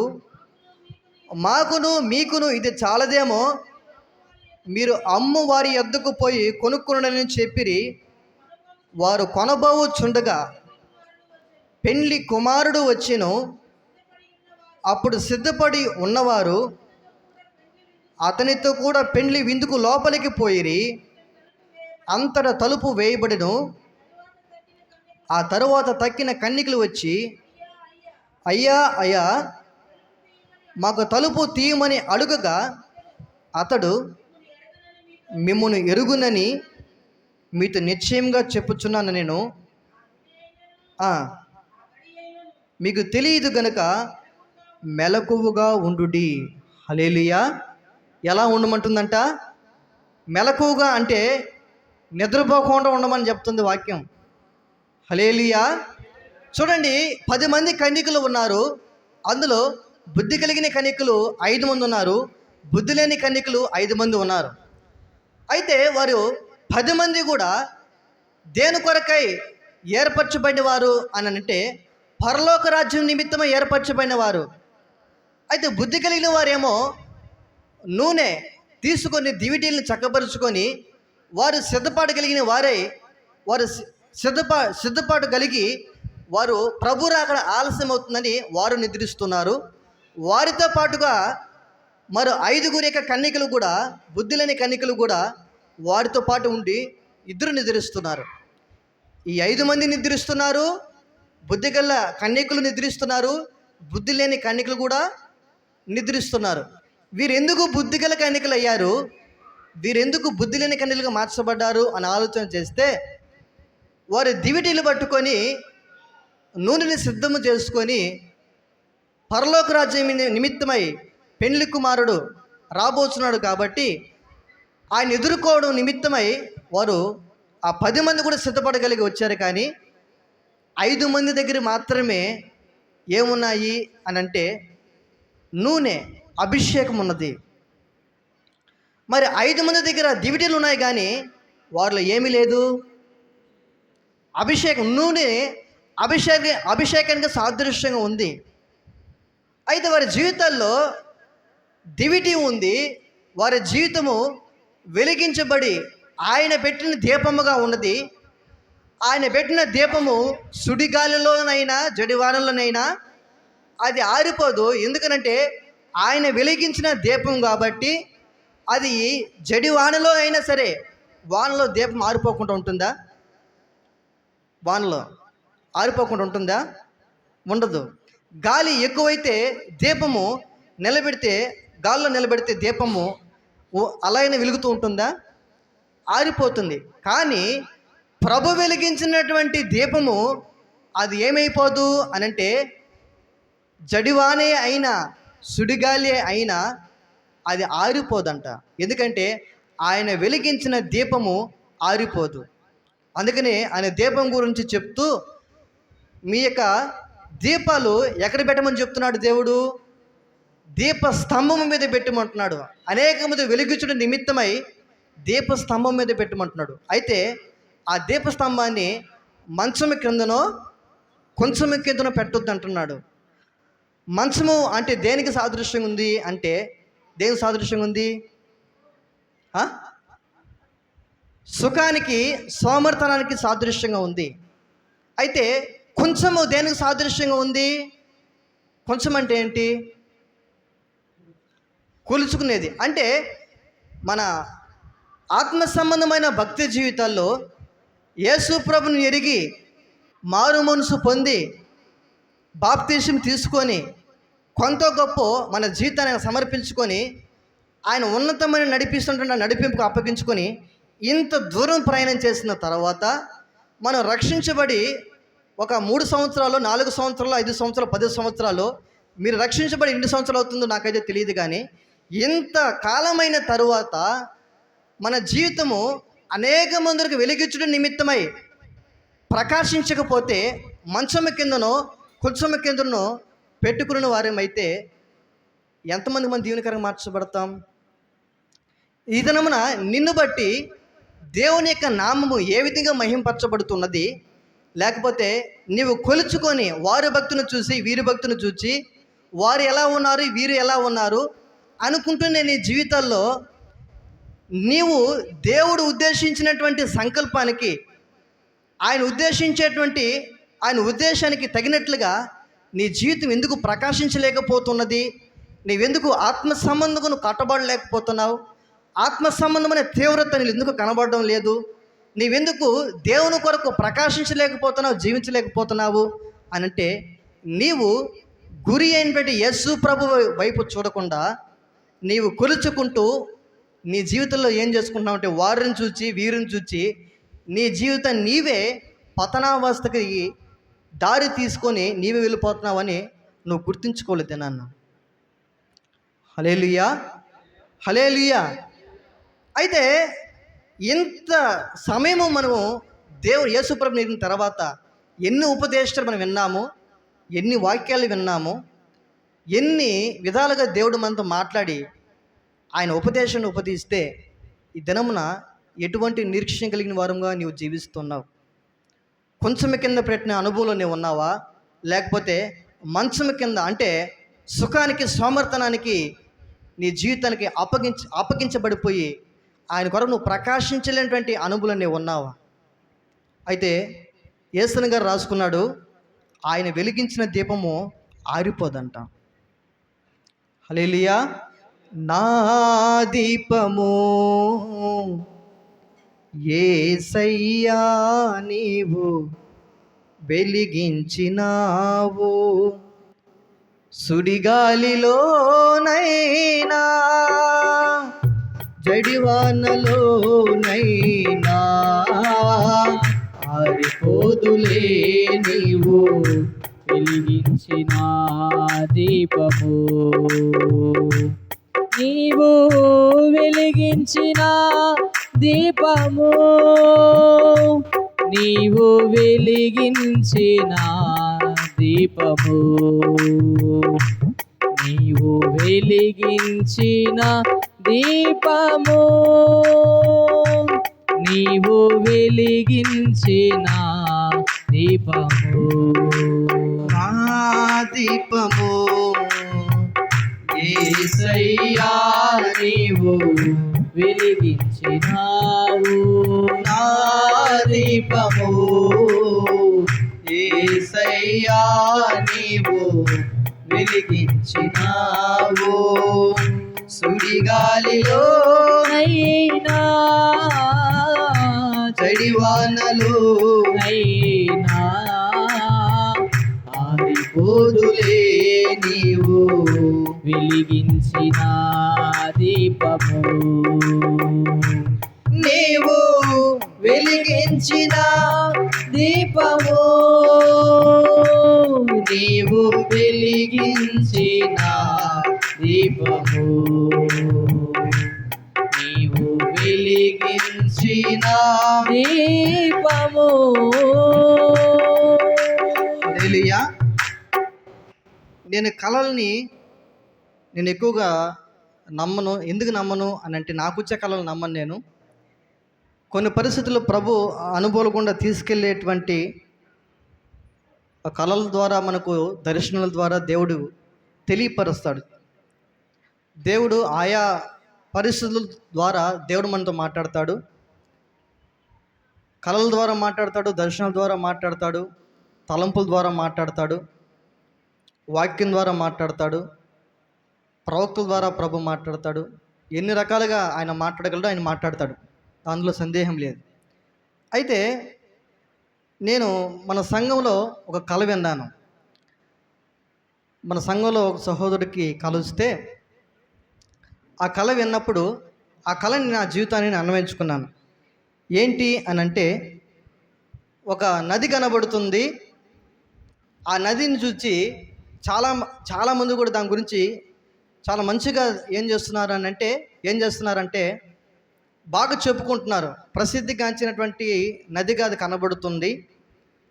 మాకును మీకును ఇది చాలదేమో, మీరు అమ్ము వారి యొద్దకు పోయి కొనుక్కునని చెప్పిరి. వారు కొనబోచుండగా పెండ్లి కుమారుడు వచ్చెను. అప్పుడు సిద్ధపడి ఉన్నవారు అతనితో కూడా పెండ్లి విందుకు లోపలికి పోయిరి. అంతటా తలుపు వేయబడెను. ఆ తరువాత తక్కిన కన్యకలు వచ్చి, అయ్యా అయ్యా మాకు తలుపు తీయమని అడుగగా అతడు, మిమ్మును ఎరుగునని మీతో నిశ్చయంగా చెప్పుచున్నాను నేను, మీకు తెలియదు గనుక మెలకువగా ఉండుడి. హల్లెలూయా. ఎలా ఉండమంటుందంట? మెలకువగా అంటే నిద్రపోకుండా ఉండమని చెప్తుంది వాక్యం. హల్లెలూయా. చూడండి, 10 మంది కన్యకలు ఉన్నారు. అందులో బుద్ధి కలిగిన కన్యకలు 5 మంది ఉన్నారు. బుద్ధి లేని కన్యకలు 5 మంది ఉన్నారు. అయితే వారు 10 మంది కూడా దేని కొరకై ఏర్పరచబడిన వారు అని అంటే పరలోక రాజ్యం నిమిత్తమే ఏర్పరచబడిన వారు. అయితే బుద్ధి కలిగిన వారేమో నూనె తీసుకొని దివిటీలను చక్కపరుచుకొని వారు సిద్ధపాటు కలిగిన వారై, వారు సిద్ధపాటు కలిగి వారు ప్రభు రాకడ ఆలస్యం అవుతుందని వారు నిద్రిస్తున్నారు. వారితో పాటుగా మరో 5గురి యొక్క కన్యకలు కూడా, బుద్ధి లేని కన్యకలు కూడా వారితో పాటు ఉండి ఇద్దరు నిద్రిస్తున్నారు. ఈ 5 మంది నిద్రిస్తున్నారు. బుద్ధి గల కన్యకలు నిద్రిస్తున్నారు. బుద్ధి లేని కన్యకలు కూడా నిద్రిస్తున్నారు. వీరెందుకు బుద్ధి గల కన్యకలు అయ్యారు, వీరెందుకు బుద్ధి లేని కన్యకలుగా మార్చబడ్డారు అని ఆలోచన చేస్తే, వారు దివిటీలు పట్టుకొని నూనెని సిద్ధము చేసుకొని పరలోక రాజ్యం నిమిత్తమై పెండ్లి కుమారుడు రాబోతున్నాడు కాబట్టి ఆయన ఎదుర్కోవడం నిమిత్తమై వారు ఆ 10 మంది కూడా సిద్ధపడగలిగి వచ్చారు. కానీ 5 మంది దగ్గర మాత్రమే ఏమున్నాయి అని అంటే నూనె, అభిషేకం ఉన్నది. మరి 5 మంది దగ్గర దివిటీలు ఉన్నాయి కానీ వారిలో ఏమీ లేదు. అభిషేకం, నూనె అభిషేకానికి సాదృశ్యంగా ఉంది. అయితే వారి జీవితాల్లో దివిటి ఉంది. వారి జీవితము వెలిగించబడి ఆయన పెట్టిన దీపముగా ఉన్నది. ఆయన పెట్టిన దీపము సుడిగాలిలోనైనా జడివానలోనైనా అది ఆరిపోదు. ఎందుకనంటే ఆయన వెలిగించిన దీపం కాబట్టి అది జడివానలో అయినా సరే, వానలో దీపం ఆరిపోకుండా ఉంటుందా? వానలో ఆరిపోకుండా ఉంటుందా? ఉండదు. గాలి ఎక్కువైతే దీపము గాల్లో నిలబెడితే దీపము అలాగనే వెలుగుతూ ఉంటుందా? ఆరిపోతుంది. కానీ ప్రభు వెలిగించినటువంటి దీపము అది ఏమైపోదు అనంటే జడివానే అయినా సుడిగాలి అయినా అది ఆరిపోదంట. ఎందుకంటే ఆయన వెలిగించిన దీపము ఆరిపోదు. అందుకని ఆయన దీపం గురించి చెప్తూ మీ యొక్క దీపాలు ఎక్కడ పెట్టమని చెప్తున్నాడు దేవుడు? దీప స్తంభం మీద పెట్టమంటున్నాడు. అనేక మంది వెలిగించడం నిమిత్తమై దీప స్తంభం మీద పెట్టమంటున్నాడు. అయితే ఆ దీప స్తంభాన్ని మంచం క్రిందనో కొంచెం కిందనో పెట్టొద్దు అంటున్నాడు. మంచము అంటే దేనికి సాదృశ్యం ఉంది అంటే, దేనికి సాదృశ్యం ఉంది? సుఖానికి, సోమర్తనానికి సాదృశ్యంగా ఉంది. అయితే కొంచెము దేనికి సాదృశ్యంగా ఉంది? కొంచెం అంటే ఏంటి? కొలుచుకునేది. అంటే మన ఆత్మ సంబంధమైన భక్తి జీవితాల్లో యేసు ప్రభుని ఎరిగి మారు మనసు పొంది బాప్తీసం తీసుకొని కొంత గొప్ప మన జీవితాన్ని సమర్పించుకొని ఆయన ఉన్నతమైన నడిపిస్తుంటున్న నడిపింపుకు అప్పగించుకొని ఇంత దూరం ప్రయాణం చేసిన తర్వాత మనం రక్షించబడి ఒక 3 సంవత్సరాలు, 4 సంవత్సరాలు, 5 సంవత్సరాలు, 10 సంవత్సరాలు, మీరు రక్షించబడి ఎన్ని సంవత్సరాలు అవుతుందో నాకైతే తెలియదు. కానీ ఇంత కాలమైన తరువాత మన జీవితము అనేక మందికి వెలిగించడం నిమిత్తమై ప్రకాశించకపోతే మంచము కిందనో కొంచెం కిందనో పెట్టుకున్న వారేమైతే ఎంతమంది మన దీవెనకరంగా మార్చబడతాం? ఈ దినమున నిన్ను బట్టి దేవుని యొక్క నామము ఏ విధంగా మహింపరచబడుతున్నది? లేకపోతే నీవు కొలుచుకొని వారి భక్తులను చూసి వీరి భక్తులను చూసి వారు ఎలా ఉన్నారు, వీరు ఎలా ఉన్నారు అనుకుంటూనే నీ జీవితాల్లో నీవు దేవుడు ఉద్దేశించినటువంటి సంకల్పానికి, ఆయన ఉద్దేశానికి తగినట్లుగా నీ జీవితం ఎందుకు ప్రకాశించలేకపోతున్నది? నీవెందుకు ఆత్మ సంబంధంగా నువ్వు కట్టబడలేకపోతున్నావు? ఆత్మ సంబంధమైన తీవ్రత నీళ్ళు ఎందుకు కనబడడం లేదు? నీవెందుకు దేవుని కొరకు ప్రకాశించలేకపోతున్నావు, జీవించలేకపోతున్నావు అని అంటే, నీవు గురి అయినటువంటి యేసు ప్రభు వైపు చూడకుండా నీవు కొలుచుకుంటూ నీ జీవితంలో ఏం చేసుకుంటున్నావు అంటే, వారిని చూచి వీరిని చూచి నీ జీవితం నీవే పతనావస్థకి దారి తీసుకొని నీవే వెళ్ళిపోతున్నావని నువ్వు గుర్తించుకోలేదు నాన్న. హల్లెలూయా, హల్లెలూయా. అయితే ఇంత సమయము మనము దేవుడు యేసుప్రభుని ఎరిగిన తర్వాత ఎన్ని ఉపదేశాలు మనం విన్నాము, ఎన్ని వాక్యాలు విన్నాము, ఎన్ని విధాలుగా దేవుడు మనతో మాట్లాడి ఆయన ఉపదేశాన్ని ఉపదేశిస్తే ఈ దినమున ఎటువంటి నిరీక్షణ కలిగిన వారంగా నీవు జీవిస్తున్నావు? కొంచెం కింద పెట్టిన అనుభవంలో నీవు ఉన్నావా? లేకపోతే మంచం కింద అంటే సుఖానికి, సోమర్తనానికి నీ జీవితానికి అప్పగించబడిపోయి ఆయన కొరకు నువ్వు ప్రకాశించలేనటువంటి అనుభవంలో నీవు ఉన్నావా? అయితే యేసయ్య గారు రాసుకున్నాడు, ఆయన వెలిగించిన దీపము ఆరిపోదంట. హల్లెలూయా. నా దీపము యేసయ్యా నీవు వెలిగించినావు, సుడిగాలిలోనైనా జడివానలోనైనా ఆరిపోదులే నీవు వెలిగించిన దీపము, నీవు వెలిగించిన దీపము, నీవు వెలిగించిన దీపము, నీవు వెలిగించిన దీపము, నీవు వెలిగించిన దీపము. నా దీపము యేసయ్యా నీవు వెలిగించినావు, నా దీపము యేసయ్యా నీవు వెలిగించినావు, సుడిగాలిలో అయినా జడివానలో అయినా ఆరిపోదులే నీవు వెలిగించిన దీపము, నీవు వెలిగించిన దీపము, నీవు వెలిగించిన దీపము నీవు వెలిగించిన దీపము హల్లెలూయా. నేను కళల్ని నేను ఎక్కువగా నమ్మను. ఎందుకు నమ్మను అని అంటే, నాకు వచ్చే కళలు నమ్మను నేను. కొన్ని పరిస్థితుల్లో ప్రభు అనుభవాలు గుండా తీసుకెళ్ళేటువంటి ఆ కళల ద్వారా, మనకు దర్శనాల ద్వారా దేవుడు తెలియపరుస్తాడు. దేవుడు ఆయా పరిస్థితుల ద్వారా దేవుడు మనతో మాట్లాడతాడు. కళల ద్వారా మాట్లాడతాడు, దర్శనాల ద్వారా మాట్లాడతాడు, తలంపుల ద్వారా మాట్లాడతాడు, వాక్యం ద్వారా మాట్లాడతాడు, ప్రవక్తల ద్వారా ప్రభు మాట్లాడతాడు. ఎన్ని రకాలుగా ఆయన మాట్లాడగలడో ఆయన మాట్లాడతాడు, అందులో సందేహం లేదు. అయితే నేను మన సంఘంలో ఒక కళ విన్నాను. మన సంఘంలో ఒక సహోదరుడికి కళ వస్తే, ఆ కళ విన్నప్పుడు ఆ కళని నా జీవితాన్ని నేను అన్వయించుకున్నాను. ఏంటి అని అంటే, ఒక నది కనబడుతుంది. ఆ నదిని చూసి చాలామంది కూడా దాని గురించి చాలా మంచిగా ఏం చేస్తున్నారంటే బాగా చెప్పుకుంటున్నారు. ప్రసిద్ధిగాంచినటువంటి నదిగా అది కనబడుతుంది.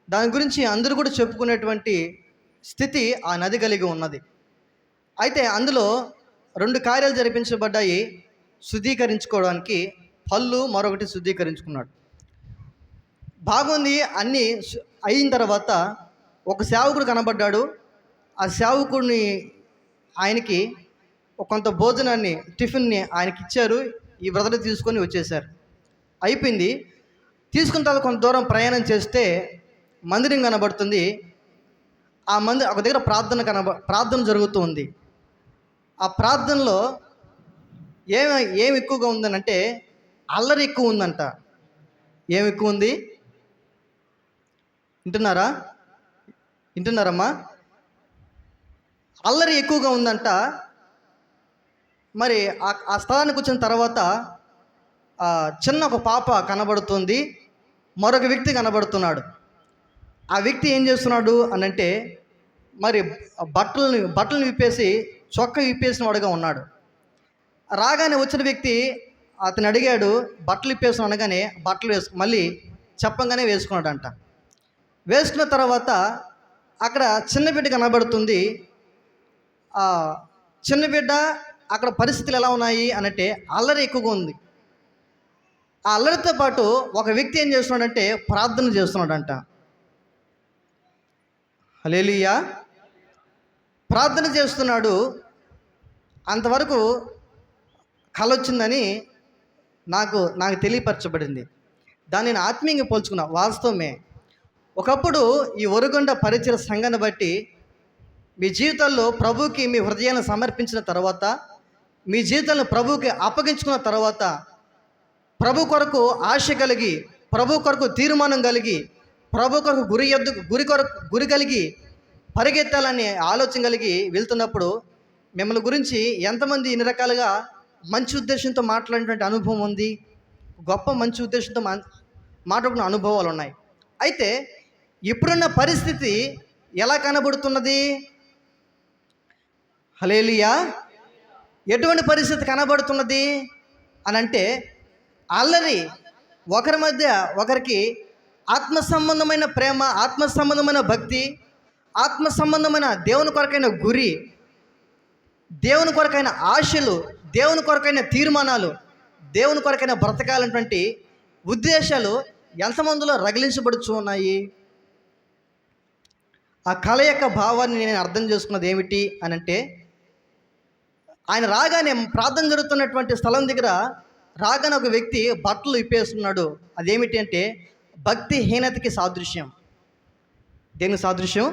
దాని గురించి అందరూ కూడా చెప్పుకునేటువంటి స్థితి ఆ నది కలిగి ఉన్నది. అయితే అందులో 2 కార్యాలు జరిపించబడ్డాయి. శుద్ధీకరించుకోవడానికి పళ్ళు, మరొకటి శుద్ధీకరించుకున్నాడు. బాగుంది అన్నీ అయిన తర్వాత ఒక సేవకుడు కనబడ్డాడు. ఆ సేవకుడిని ఆయనకి కొంత భోజనాన్ని, టిఫిన్ని ఆయనకి ఇచ్చారు. ఈ బ్రదర్ తీసుకొని వచ్చేసారు. అయిపోయింది. తీసుకున్న తర్వాత కొంత దూరం ప్రయాణం చేస్తే మందిరం కనబడుతుంది. ఒక దగ్గర ప్రార్థన జరుగుతూ ఉంది. ఆ ప్రార్థనలో ఏమి ఎక్కువగా ఉందనంటే, అల్లరి ఎక్కువ ఉందంట. ఏమి ఎక్కువ ఉంది? వింటున్నారమ్మా? అల్లరి ఎక్కువగా ఉందంట. మరి ఆ స్థలానికి వచ్చిన తర్వాత చిన్న ఒక పాప కనబడుతుంది, మరొక వ్యక్తి కనబడుతున్నాడు. ఆ వ్యక్తి ఏం చేస్తున్నాడు అనంటే, మరి బట్టలను విప్పేసి చొక్కా విప్పేసిన వాడుగా ఉన్నాడు. రాగానే వచ్చిన వ్యక్తి అతను అడిగాడు, బట్టలు విప్పేసిన అనగానే బట్టలు మళ్ళీ చెప్పంగానే వేసుకున్నాడంట. వేసుకున్న తర్వాత అక్కడ చిన్న బిడ్డ కనబడుతుంది. చిన్న బిడ్డ అక్కడ పరిస్థితులు ఎలా ఉన్నాయి అనంటే, అల్లరి ఎక్కువగా ఉంది. ఆ అల్లరితో పాటు ఒక వ్యక్తి ఏం చేస్తున్నాడంటే ప్రార్థన చేస్తున్నాడంట. హల్లెలూయా. ప్రార్థన చేస్తున్నాడు. అంతవరకు కల వచ్చిందని నాకు తెలియపరచబడింది. దాన్ని నేను ఆత్మీయంగా పోల్చుకున్నా. వాస్తవమే. ఒకప్పుడు ఈ ఒరుగొండ పరిచయ సంఘాన్ని బట్టి మీ జీవితాల్లో ప్రభువుకి మీ హృదయాన్ని సమర్పించిన తర్వాత, మీ జీవితాలను ప్రభువుకి అప్పగించుకున్న తర్వాత, ప్రభు కొరకు ఆశ కలిగి, ప్రభు కొరకు తీర్మానం కలిగి, ప్రభు కొరకు గురి కలిగి పరిగెత్తాలని ఆలోచన కలిగి వెళ్తున్నప్పుడు, మిమ్మల్ని గురించి ఎంతమంది ఇన్ని రకాలుగా మంచి ఉద్దేశంతో మాట్లాడినటువంటి అనుభవం ఉంది, గొప్ప మంచి ఉద్దేశంతో మాట్లాడుకున్న అనుభవాలు ఉన్నాయి. అయితే ఇప్పుడున్న పరిస్థితి ఎలా కనబడుతున్నది? హల్లెలూయా. ఎటువంటి పరిస్థితి కనబడుతున్నది అని అంటే, అల్లరి, ఒకరి మధ్య ఒకరికి ఆత్మ సంబంధమైన ప్రేమ, ఆత్మ సంబంధమైన భక్తి, ఆత్మ సంబంధమైన దేవుని కొరకైన గురి, దేవుని కొరకైన ఆశలు, దేవుని కొరకైన తీర్మానాలు, దేవుని కొరకైన బ్రతకాలన్నటువంటి ఉద్దేశాలు ఎంతమందిలో రగిలించబడుచు ఉన్నాయి? ఆ కళ యొక్క భావాన్ని నేను అర్థం చేసుకున్నది ఏమిటి అని అంటే, ఆయన రాగానే ప్రార్థన జరుగుతున్నటువంటి స్థలం దగ్గర రాగానే ఒక వ్యక్తి బట్టలు ఇప్పేస్తున్నాడు. అదేమిటి అంటే భక్తిహీనతకి సాదృశ్యం. దేనికి సాదృశ్యం?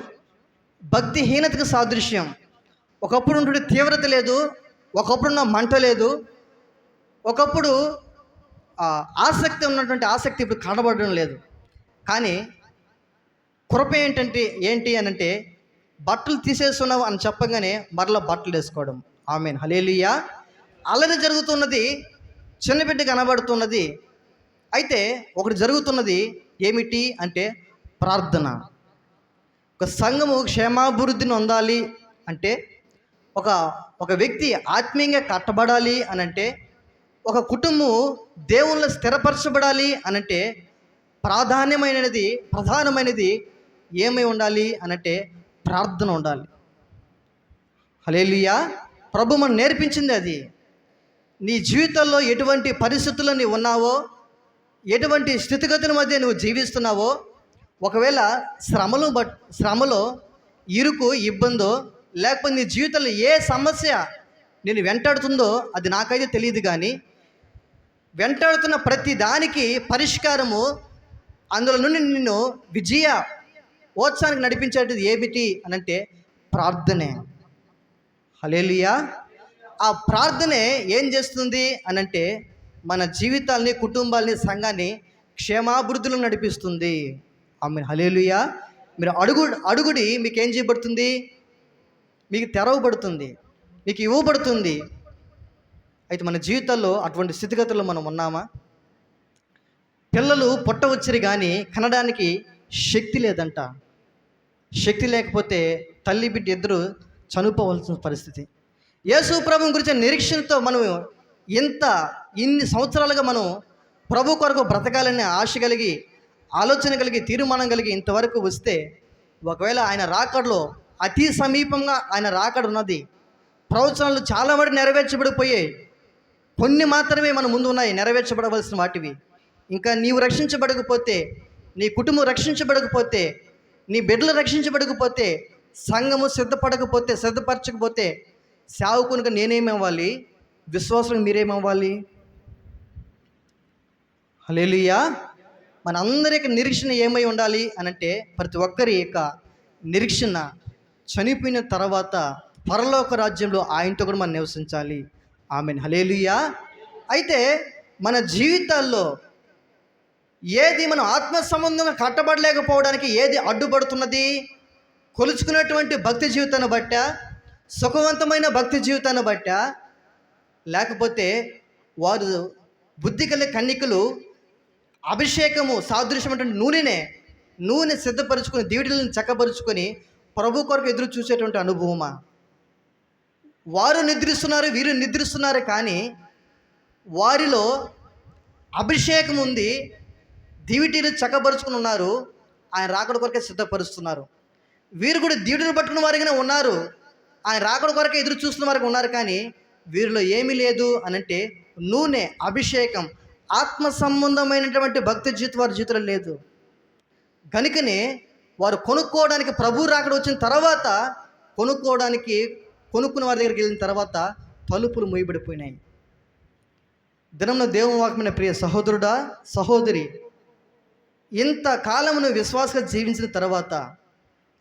భక్తిహీనతకి సాదృశ్యం. ఒకప్పుడు ఉంటుండే తీవ్రత లేదు, ఒకప్పుడున్న మంట లేదు, ఒకప్పుడు ఆసక్తి ఉన్నటువంటి ఆసక్తి ఇప్పుడు కనబడడం లేదు. కానీ కృప ఏంటి అని అంటే, బట్టలు తీసేస్తున్నావు అని చెప్పగానే మరలా బట్టలు వేసుకోవడం. ఆమేన్, హల్లెలూయా. అల్లరి జరుగుతున్నది, చిన్న బిడ్డ కనబడుతున్నది. అయితే ఒకటి జరుగుతున్నది ఏమిటి అంటే ప్రార్థన. ఒక సంఘము క్షేమాభివృద్ధిని పొందాలి అంటే ఒక ఒక వ్యక్తి ఆత్మీయంగా కట్టబడాలి అనంటే, ఒక కుటుంబం దేవుళ్ళు స్థిరపరచబడాలి అనంటే ప్రధానమైనది ఏమై ఉండాలి అనంటే ప్రార్థన ఉండాలి. హల్లెలూయా. ప్రభు మనం నేర్పించింది అది. నీ జీవితంలో ఎటువంటి పరిస్థితుల్లో నీవు ఉన్నావో, ఎటువంటి స్థితిగతుల మధ్య నువ్వు జీవిస్తున్నావో, ఒకవేళ శ్రమలో ఇరుకు ఇబ్బందో, లేకపోతే నీ జీవితంలో ఏ సమస్య నేను వెంటాడుతుందో అది నాకైతే తెలియదు, కానీ వెంటాడుతున్న ప్రతి దానికి పరిష్కారము, అందులో నుండి నిన్ను ఓత్సాహానికి నడిపించేది ఏమిటి అనంటే ప్రార్థనే. హల్లెలూయా. ఆ ప్రార్థనే ఏం చేస్తుంది అనంటే మన జీవితాల్ని, కుటుంబాల్ని, సంఘాన్ని క్షేమాభివృద్ధిలో నడిపిస్తుంది. ఆమేన్. హల్లెలూయా. మీరు అడుగుడి మీకు ఏం చేయబడుతుంది? మీకు తెరవబడుతుంది, మీకు ఇవ్వబడుతుంది. అయితే మన జీవితాల్లో అటువంటి స్థితిగతుల్లో మనం ఉన్నామా? పిల్లలు పుట్టవచ్చురు కానీ కనడానికి శక్తి లేదంట. శక్తి లేకపోతే తల్లి బిడ్డ ఇద్దరు చనిపోవలసిన పరిస్థితి. యేసు ప్రభువు గురించి నిరీక్షణతో మనం ఇన్ని సంవత్సరాలుగా మనం ప్రభు కొరకు బ్రతకాలనే ఆశ కలిగి, ఆలోచన కలిగి, తీర్మానం కలిగి ఇంతవరకు వస్తే, ఒకవేళ ఆయన రాకడలో అతి సమీపంగా ఆయన రాకడ ఉన్నది. ప్రవచనాలు చాలా వరకు నెరవేర్చబడిపోయాయి, కొన్ని మాత్రమే మన ముందు ఉన్నాయి నెరవేర్చబడవలసిన వాటివి. ఇంకా నీవు రక్షించబడకపోతే, నీ కుటుంబం రక్షించబడకపోతే, నీ బిడ్డలు రక్షించబడకపోతే, సంఘము సిద్ధపరచకపోతే సేవకునిగా నేనేమవ్వాలి? విశ్వాసం మీరేమవ్వాలి? హల్లెలూయా. మనందరి యొక్క నిరీక్షణ ఏమై ఉండాలి అనంటే, ప్రతి ఒక్కరి యొక్క నిరీక్షణ చనిపోయిన తర్వాత పరలోక రాజ్యంలో ఆయనతో కూడా మనం నివసించాలి. ఆమేన్. హల్లెలూయా. అయితే మన జీవితాల్లో ఏది మనం ఆత్మ సంబంధంగా కట్టబడలేకపోవడానికి ఏది అడ్డుపడుతున్నది? కొలుచుకున్నటువంటి భక్తి జీవితాన్ని బట్ట, సుఖవంతమైన భక్తి జీవితాన్ని బట్ట, లేకపోతే వారు బుద్ధి కలిగిన కన్యకలు అభిషేకము సాదృశ్యమైనటువంటి నూనె సిద్ధపరుచుకొని, దీవెనలను చక్కపరుచుకొని ప్రభు కొరకు ఎదురు చూసేటువంటి అనుభవమా? వారు నిద్రిస్తున్నారు, వీరు నిద్రిస్తున్నారు, కానీ వారిలో అభిషేకం ఉంది, దీవిటీలు చక్కపరుచుకుని ఉన్నారు, ఆయన రాకడ కొరకే సిద్ధపరుస్తున్నారు. వీరు కూడా దీవుడిని పట్టుకున్న వారిగానే ఉన్నారు, ఆయన రాకడ కొరకే ఎదురు చూస్తున్న వారికి ఉన్నారు, కానీ వీరిలో ఏమీ లేదు అనంటే నూనె, అభిషేకం, ఆత్మ సంబంధమైనటువంటి భక్తి జీవితం వారి జీవితంలో లేదు. కనుకనే వారు కొనుక్కోవడానికి ప్రభు రాకడ వచ్చిన తర్వాత కొనుక్కున్న వారి దగ్గరికి వెళ్ళిన తర్వాత తలుపులు మూయబడిపోయినాయి. దినంలో దేవుని వాక్యమైన ప్రియ సహోదరుడా, సహోదరి, ఇంతకాలం నువ్వు విశ్వాసంగా జీవించిన తర్వాత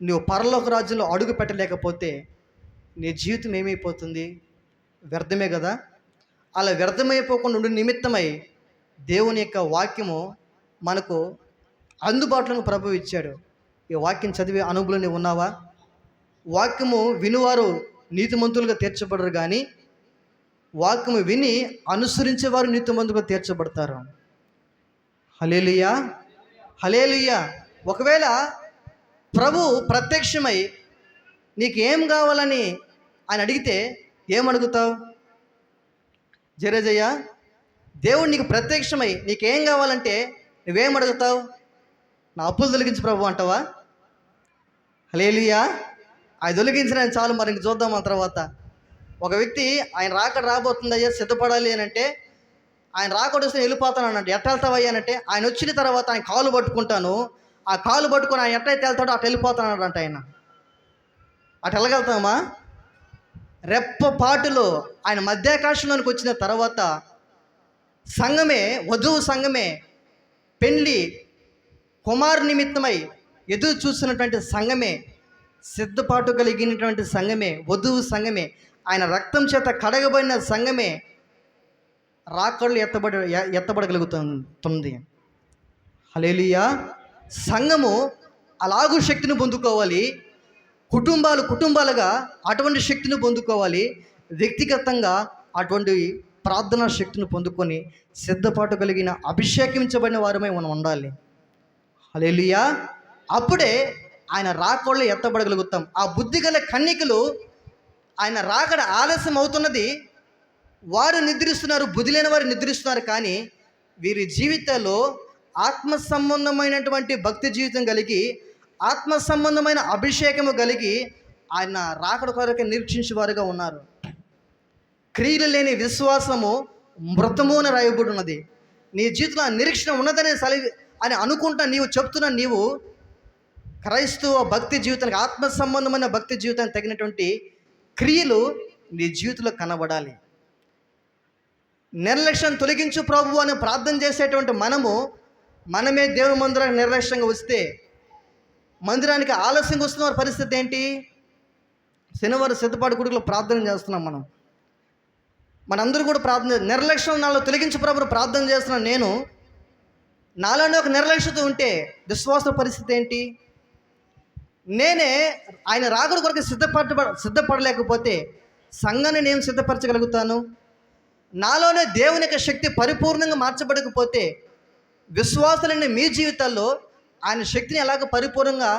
నువ్వు పరలోక రాజ్యంలో అడుగు పెట్టలేకపోతే నీ జీవితం ఏమైపోతుంది? వ్యర్థమే కదా. అలా వ్యర్థమైపోకుండా ఉండే నిమిత్తమై దేవుని యొక్క వాక్యము మనకు అందుబాటులో ప్రభు ఇచ్చాడు. ఈ వాక్యం చదివే అనుభవంలో ఉన్నావా? వాక్యము వినువారు నీతిమంతులుగా తీర్చబడరు, కానీ వాక్యము విని అనుసరించేవారు నీతిమంతులుగా తీర్చబడతారు. హల్లెలూయా. హల్లెలూయా. ఒకవేళ ప్రభు ప్రత్యక్షమై నీకు ఏం కావాలని ఆయన అడిగితే ఏమడుగుతావు? జరజయ్య, దేవుడు నీకు ప్రత్యక్షమై నీకేం కావాలంటే నువ్వేం అడుగుతావు? నా అప్పులు తొలగించు ప్రభు అంటావా? హల్లెలూయా. అది తొలగించిన చాలు, మరి ఇంక చూద్దాం. ఆ తర్వాత ఒక వ్యక్తి ఆయన రాకడ రాబోతుందయ్యా, సిద్ధపడాలి అని అంటే, ఆయన రాకడ వస్తే వెళ్ళిపోతాను అన్నట్టు. ఎట్ట వెళ్తావయ్యా అంటే, ఆయన వచ్చిన తర్వాత ఆయన కాలు పట్టుకుంటాను, ఆ కాలు పట్టుకొని ఆయన ఎట్టయితే వెళ్తాడో అటు వెళ్ళిపోతాను అంట. ఆయన అటు వెళ్ళగలుగుతామా? రెప్పపాటులో ఆయన మధ్యాకాశంలోనికి వచ్చిన తర్వాత వధువు సంఘమే, పెళ్ళి కుమారు నిమిత్తమై ఎదురు చూస్తున్నటువంటి సంఘమే, సిద్ధపాటు కలిగినటువంటి సంఘమే, వధువు సంఘమే, ఆయన రక్తం చేత కడగబడిన సంఘమే రాకళ్ళు ఎత్తబడగలుగుతుంది. హల్లెలూయా. సంఘము అలాగూ శక్తిని పొందుకోవాలి, కుటుంబాలుగా అటువంటి శక్తిని పొందుకోవాలి, వ్యక్తిగతంగా అటువంటి ప్రార్థనా శక్తిని పొందుకొని సిద్ధపాటు కలిగిన అభిషేకించబడిన వారమై మనం ఉండాలి. హల్లెలూయా. అప్పుడే ఆయన రాకళ్ళు ఎత్తబడగలుగుతాం. ఆ బుద్ధి గల కన్యకలు ఆయన రాకడ ఆలస్యం అవుతున్నది. వారు నిద్రిస్తున్నారు, బుద్ధి లేని వారు నిద్రిస్తున్నారు. కానీ వీరి జీవితాల్లో ఆత్మ సంబంధమైనటువంటి భక్తి జీవితం కలిగి, ఆత్మ సంబంధమైన అభిషేకము కలిగి ఆయన రాకడ కొరకు నిరీక్షించే వారుగా ఉన్నారు. క్రియలు లేని విశ్వాసము మృతము అని రాయబడి ఉన్నది. నీ జీవితంలో ఆ నిరీక్షణ ఉన్నదనే అని అనుకుంటా నీవు చెప్తున్నా, నీవు క్రైస్తవ భక్తి జీవితానికి, ఆత్మ సంబంధమైన భక్తి జీవితానికి తగినటువంటి క్రియలు నీ జీవితంలో కనబడాలి. నిర్లక్ష్యం తొలగించు ప్రభువు అని ప్రార్థన చేసేటువంటి మనమే దేవుని మందిరానికి నిర్లక్ష్యంగా వస్తే, మందిరానికి ఆలస్యంగా వస్తున్న వారి పరిస్థితి ఏంటి? శనివారం సిద్ధపాటు గుడిలో ప్రార్థన చేస్తున్నాం. మనందరూ కూడా ప్రార్థన, నిర్లక్ష్యం నాలో తొలగించు ప్రభువు ప్రార్థన చేస్తున్నాను. నేను నాలోనే ఒక నిర్లక్ష్యత ఉంటే విశ్వాస పరిస్థితి ఏంటి? నేనే ఆయన రాకడ కొరకు సిద్ధపడలేకపోతే సంఘాన్ని నేను సిద్ధపరచగలుగుతాను? నాలోనే దేవుని యొక్క శక్తి పరిపూర్ణంగా మార్చబడకపోతే విశ్వాసులైన మీ జీవితాల్లో ఆయన శక్తిని ఎలాగ పరిపూర్ణంగా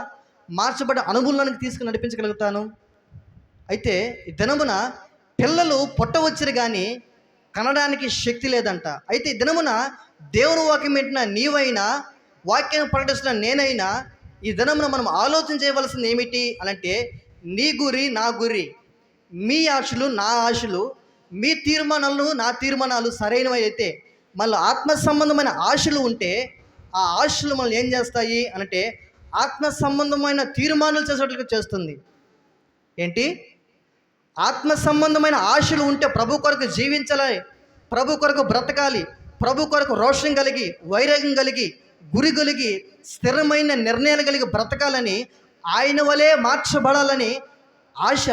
మార్చబడే అనుభవంలోనికి తీసుకుని నడిపించగలుగుతాను? అయితే ఈ దినమున పిల్లలు పుట్టవచ్చురు కానీ కనడానికి శక్తి లేదంట. అయితే ఈ దినమున దేవుని వాక్యం వింటున్న నీవైనా, వాక్యాన్ని ప్రకటిస్తున్న నేనైనా, ఈ దినమున మనం ఆలోచన చేయవలసింది ఏమిటి అనంటే, నీ గురి నా గురి, మీ ఆశలు నా ఆశలు, మీ తీర్మానాలు నా తీర్మానాలు సరైనవి అయితే, మళ్ళీ ఆత్మ సంబంధమైన ఆశలు ఉంటే ఆ ఆశలు మనల్ని ఏం చేస్తాయి అనంటే ఆత్మ సంబంధమైన తీర్మానాలు చేసేటట్లుగా చేస్తుంది. ఏంటి? ఆత్మ సంబంధమైన ఆశలు ఉంటే ప్రభు కొరకు జీవించాలి, ప్రభు కొరకు బ్రతకాలి, ప్రభు కొరకు రోషం కలిగి, వైరాగ్యం కలిగి, గురి కలిగి, స్థిరమైన నిర్ణయాలు కలిగి బ్రతకాలని, ఆయన వలే మార్చబడాలని ఆశ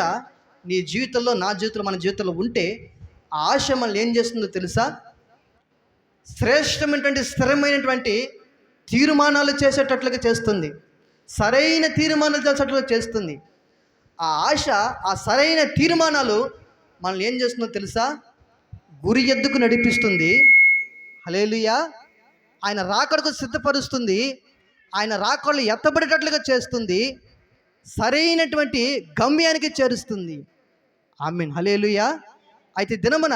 నీ జీవితంలో, నా జీవితంలో, మన జీవితంలో ఉంటే ఆ ఆశ మనల్ని ఏం చేస్తుందో తెలుసా? శ్రేష్టమైనటువంటి స్థిరమైనటువంటి తీర్మానాలు చేసేటట్లుగా చేస్తుంది, సరైన తీర్మానాలు చేసేటట్లుగా చేస్తుంది. ఆ ఆశ, ఆ సరైన తీర్మానాలు మనల్ని ఏం చేస్తుందో తెలుసా? గురి ఎద్దుకు నడిపిస్తుంది. హల్లెలూయా. ఆయన రాకడకు సిద్ధపరుస్తుంది, ఆయన రాకడలు ఎత్తబడేటట్లుగా చేస్తుంది, సరైనటువంటి గమ్యానికి చేరుస్తుంది. ఆమేన్. హల్లెలూయా. అయితే దినమున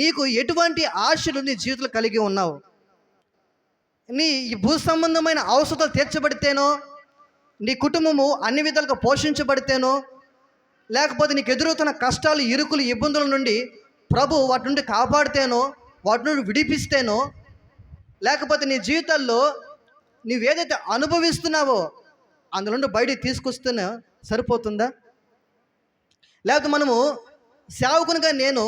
నీకు ఎటువంటి ఆశలు నీ జీవితంలో కలిగి ఉన్నావు? నీ ఈ భూ సంబంధమైన అవసరాలు తీర్చబడితేనో, నీ కుటుంబము అన్ని విధాలుగా పోషించబడితేనో, లేకపోతే నీకు ఎదురవుతున్న కష్టాలు, ఇరుకులు, ఇబ్బందుల నుండి ప్రభు వాటి నుండి కాపాడితేనో, వాటి నుండి విడిపిస్తేనో, లేకపోతే నీ జీవితాల్లో నువ్వేదైతే అనుభవిస్తున్నావో అందులో నుండి బయటికి తీసుకొస్తేనే సరిపోతుందా? లేకపోతే మనము సేవకునిగా నేను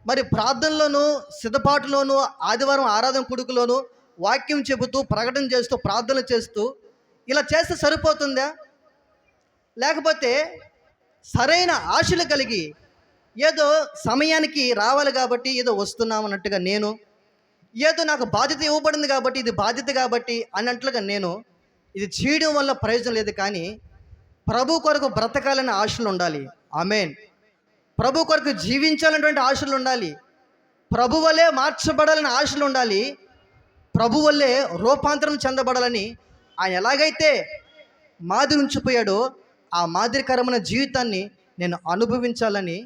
మరి ప్రార్థనలోను, సిద్ధపాటులోను, ఆదివారం ఆరాధన కుడుకులోను వాక్యం చెబుతూ, ప్రకటన చేస్తూ, ప్రార్థన చేస్తూ ఇలా చేస్తే సరిపోతుందా? లేకపోతే సరైన ఆశలు కలిగి ఏదో సమయానికి రావాలి కాబట్టి ఏదో వస్తున్నాం అన్నట్టుగా నేను, ఏదో నాకు బాధ్యత ఇవ్వబడింది కాబట్టి ఇది బాధ్యత కాబట్టి అన్నట్లుగా నేను ఇది చేయడం వల్ల ప్రయోజనం లేదు. కానీ ప్రభు కొరకు బ్రతకాలనే ఆశలు ఉండాలి. ఆమేన్. ప్రభు కొరకు జీవించాలనేటువంటి ఆశలు ఉండాలి, ప్రభు వల్లే మార్చబడాలని ఆశలు ఉండాలి, ప్రభు వల్లే రూపాంతరం చెందబడాలని ఆయన ఎలాగైతే మాదిరి ఉంచిపోయాడో ఆ మాదిరికరమైన జీవితాన్ని నేను అనుభవించాలని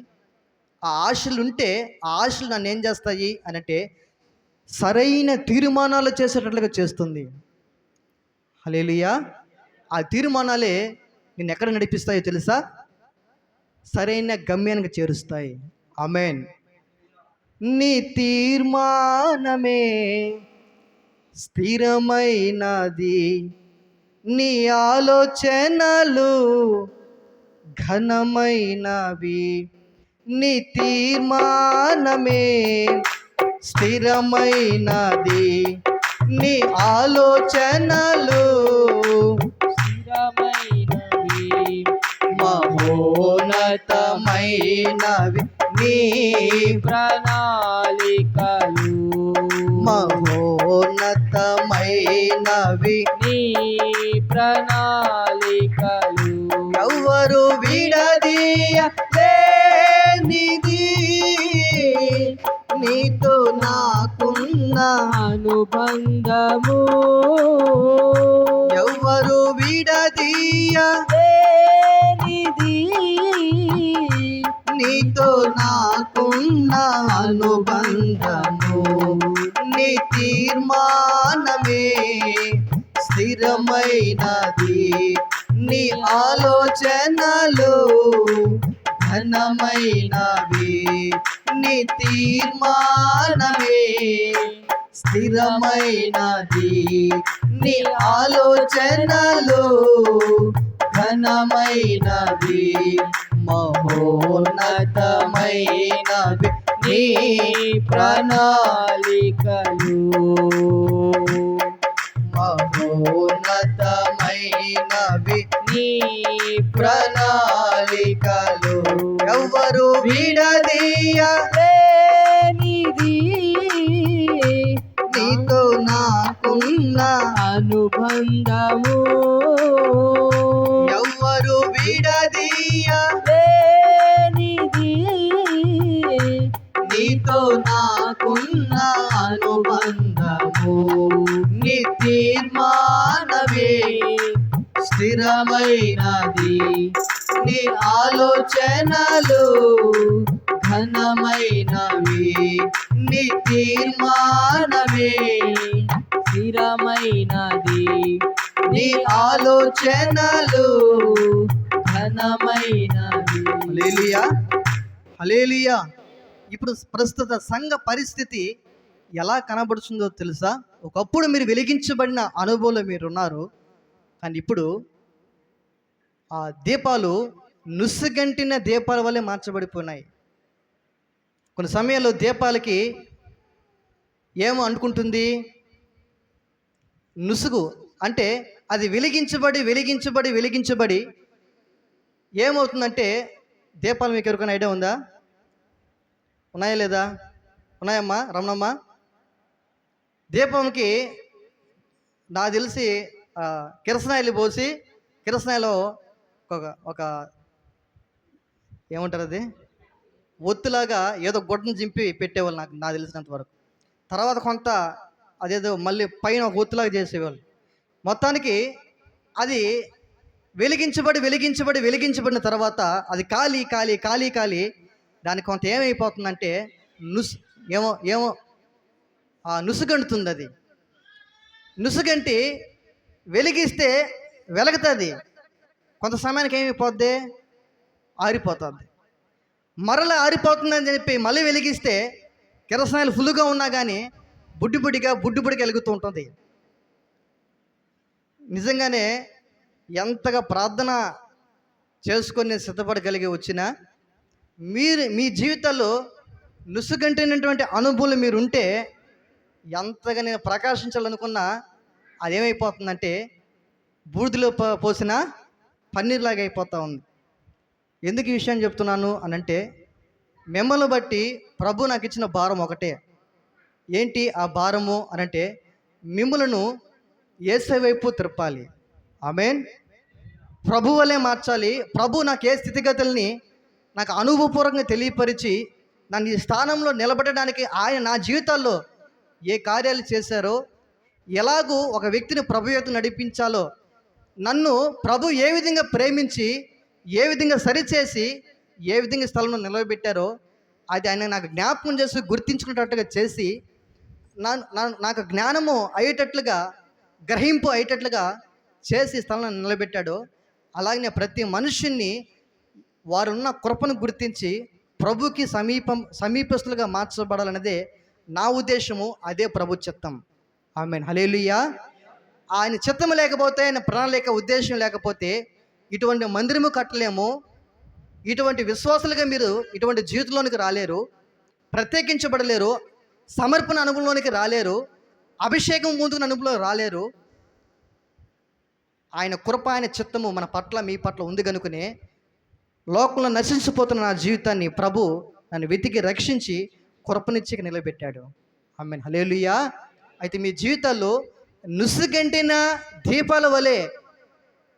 ఆ ఆశలు ఉంటే, ఆ ఆశలు నన్ను ఏం చేస్తాయి అనంటే సరైన తీర్మానాలు చేసేటట్లుగా చేస్తుంది. హల్లెలూయా. ఆ తీర్మానాలే నిన్ను ఎక్కడ నడిపిస్తాయో తెలుసా? సరైన గమ్యానికి చేరుస్తాయి. ఆమేన్. నీ తీర్మానమే స్థిరమైనది, నీ ఆలోచనలు ఘనమైనవి. నీ తీర్మానమే స్థిరమైనది, నీ ఆలోచనలు స్థిరమైనవి, మహోన్నతమైనవి. నీ ప్రణాళికలు మహోన్నతమైనవి, నీ ప్రణాళికలు ఎవరు విడదీయలేనిది నీతో నాకున్న అనుబంధము, ఎవరు విడదీయ లేనిది నాకున్న అనుబంధము నీ తీర్మానమే స్థిరమైనది, నీ ఆలోచనలు ఘనమైనవి, నీ తీర్మానమే స్థిరమైనది, నీ ఆలోచనలు ఘనమైనవి, మహోన్నతమైనవి నీ ప్రణాళికలు మహోన్నతమైనవి నీ ప్రణాళికలు ఎవ్వరు విడదీయలే ప్రణాళికలేనిది నీతో నాకున్న అనుబంధము ఎవ్వరు విడదీయలే లేనిది నీతో నాకున్న అనుబంధము నీ తీర్మానమే స్థిరమైనది, నీ ఆలోచనలు ఘనమైనవి, నీ తీర్మానమే స్థిరమైనది నీ ఆలోచనలు ఘనమైనది. హల్లెలూయా హల్లెలూయా. ఇప్పుడు ప్రస్తుత సంఘ పరిస్థితి ఎలా కనబడుతుందో తెలుసా? ఒకప్పుడు మీరు వెలిగించబడిన అనుభవంలో మీరు ఉన్నారు, కానీ ఇప్పుడు ఆ దీపాలు నుస్సుగంటిన దీపాల వల్లే మార్చబడిపోయినాయి. కొన్ని సమయాల్లో దీపాలకి ఏమో అనుకుంటుంది, నుసుగు అంటే అది వెలిగించబడి ఏమవుతుందంటే, దీపాలు మీకు ఎవరికైనా ఐడియా ఉందా? ఉన్నాయా లేదా? ఉన్నాయమ్మా రమణమ్మ? దీపంకి నాకు తెలిసి కిరసనాయిలు పోసి కిరసనాయిలో ఒక ఏమంటారు అది ఒత్తులాగా ఏదో గుడ్డను చింపి పెట్టేవాళ్ళు నాకు తెలిసినంత వరకు. తర్వాత కొంత అదేదో మళ్ళీ పైన ఒక ఒత్తులాగా చేసేవాళ్ళు. మొత్తానికి అది వెలిగించబడిన తర్వాత అది కాలి దానికి కొంత ఏమైపోతుందంటే ఏమో నుసుగంటుతుంది. అది నుసుగంటి వెలిగిస్తే వెలుగుతుంది, కొంత సమయానికి ఏమైపోద్ది, ఆరిపోతుంది. మరలా ఆరిపోతుందని చెప్పి మళ్ళీ వెలిగిస్తే కిరసనాయిలు ఫుల్గా ఉన్నా కానీ బుడ్డిగా వెలుగుతూ ఉంటుంది. నిజంగానే ఎంతగా ప్రార్థన చేసుకొని సిద్ధపడగలిగి వచ్చినా మీ జీవితాల్లో నుసుగంటినటువంటి అనుభూతులు మీరు ఉంటే ఎంతగా నేను ప్రకాశించాలనుకున్నా అదేమైపోతుందంటే బూడిదలో పోసిన పన్నీర్లాగా అయిపోతూ ఉంది. ఎందుకు ఈ విషయం చెప్తున్నాను అనంటే, మిమ్మల్ని బట్టి ప్రభు నాకు ఇచ్చిన భారం ఒకటే. ఏంటి ఆ భారము అనంటే, మిమ్మలను యేసు వైపు తిప్పాలి. ఆమేన్. ప్రభు వలే మార్చాలి. ప్రభు నాకు ఏ స్థితిగతుల్ని నాకు అనుభవపూర్వకంగా తెలియపరిచి నన్ను ఈ స్థానంలో నిలబడడానికి ఆయన నా జీవితాల్లో ఏ కార్యాలు చేశారో, ఎలాగూ ఒక వ్యక్తిని ప్రభు వైపు నడిపించాలో, నన్ను ప్రభు ఏ విధంగా ప్రేమించి ఏ విధంగా సరిచేసి ఏ విధంగా స్థలంలో నిలబెట్టారో అది ఆయన నాకు జ్ఞాపకం చేసి గుర్తించుకునేటట్టుగా చేసి నాకు జ్ఞానము అయ్యేటట్లుగా గ్రహింపు అయ్యేటట్లుగా చేసి స్థలంలో నిలబెట్టాడో, అలాగే ప్రతి మనుషుల్ని వారున్న కృపను గుర్తించి ప్రభుకి సమీపస్తులుగా మార్చబడాలన్నదే నా ఉద్దేశము. అదే ప్రభు చిత్తం. ఆమేన్. హల్లెలూయా. ఆయన చిత్తం లేకపోతే, ఆయన ప్రణాళిక ఉద్దేశం లేకపోతే ఇటువంటి మందిరము కట్టలేము, ఇటువంటి విశ్వాసులుగా మీరు ఇటువంటి జీవితంలోనికి రాలేరు, ప్రత్యేకించబడలేరు, సమర్పణ అనుభవంలోనికి రాలేరు, అభిషేకం ముందుకు అనుభవంలో రాలేరు. ఆయన కృప ఆయన చిత్తము మన పట్ల మీ పట్ల ఉంది కనుకనే లోకంలో నశించిపోతున్న నా జీవితాన్ని ప్రభు నన్ను వెతికి రక్షించి కృపనిచ్చి నిలబెట్టాడు. ఆమేన్. హల్లెలూయా. అయితే మీ జీవితాల్లో నుసుగంటిన దీపాల వలె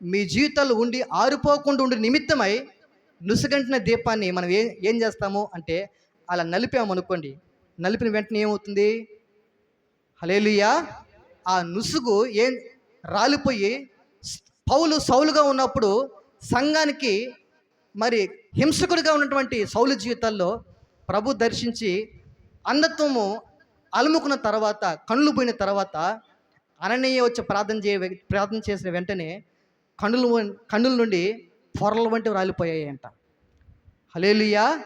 మీ జీవితాలు ఉండి ఆరిపోకుండా ఉండి నిమిత్తమై నుసుగంటిన దీపాన్ని మనం ఏం చేస్తాము అంటే అలా నలిపామనుకోండి, నలిపిన వెంటనే ఏమవుతుంది? హల్లెలూయా. ఆ నుసుగు రాలిపోయి పౌలు సౌలుగా ఉన్నప్పుడు సంఘానికి మరి హింసకుడిగా ఉన్నటువంటి సౌలు జీవితాల్లో ప్రభు దర్శించి అంధత్వము అలుముకున్న తర్వాత, కళ్ళు పోయిన తర్వాత అననీయ వచ్చి ప్రార్థన చేసిన వెంటనే కన్నుల నుండి పొరల వంటివి రాలిపోయాయంట. హల్లెలూయా.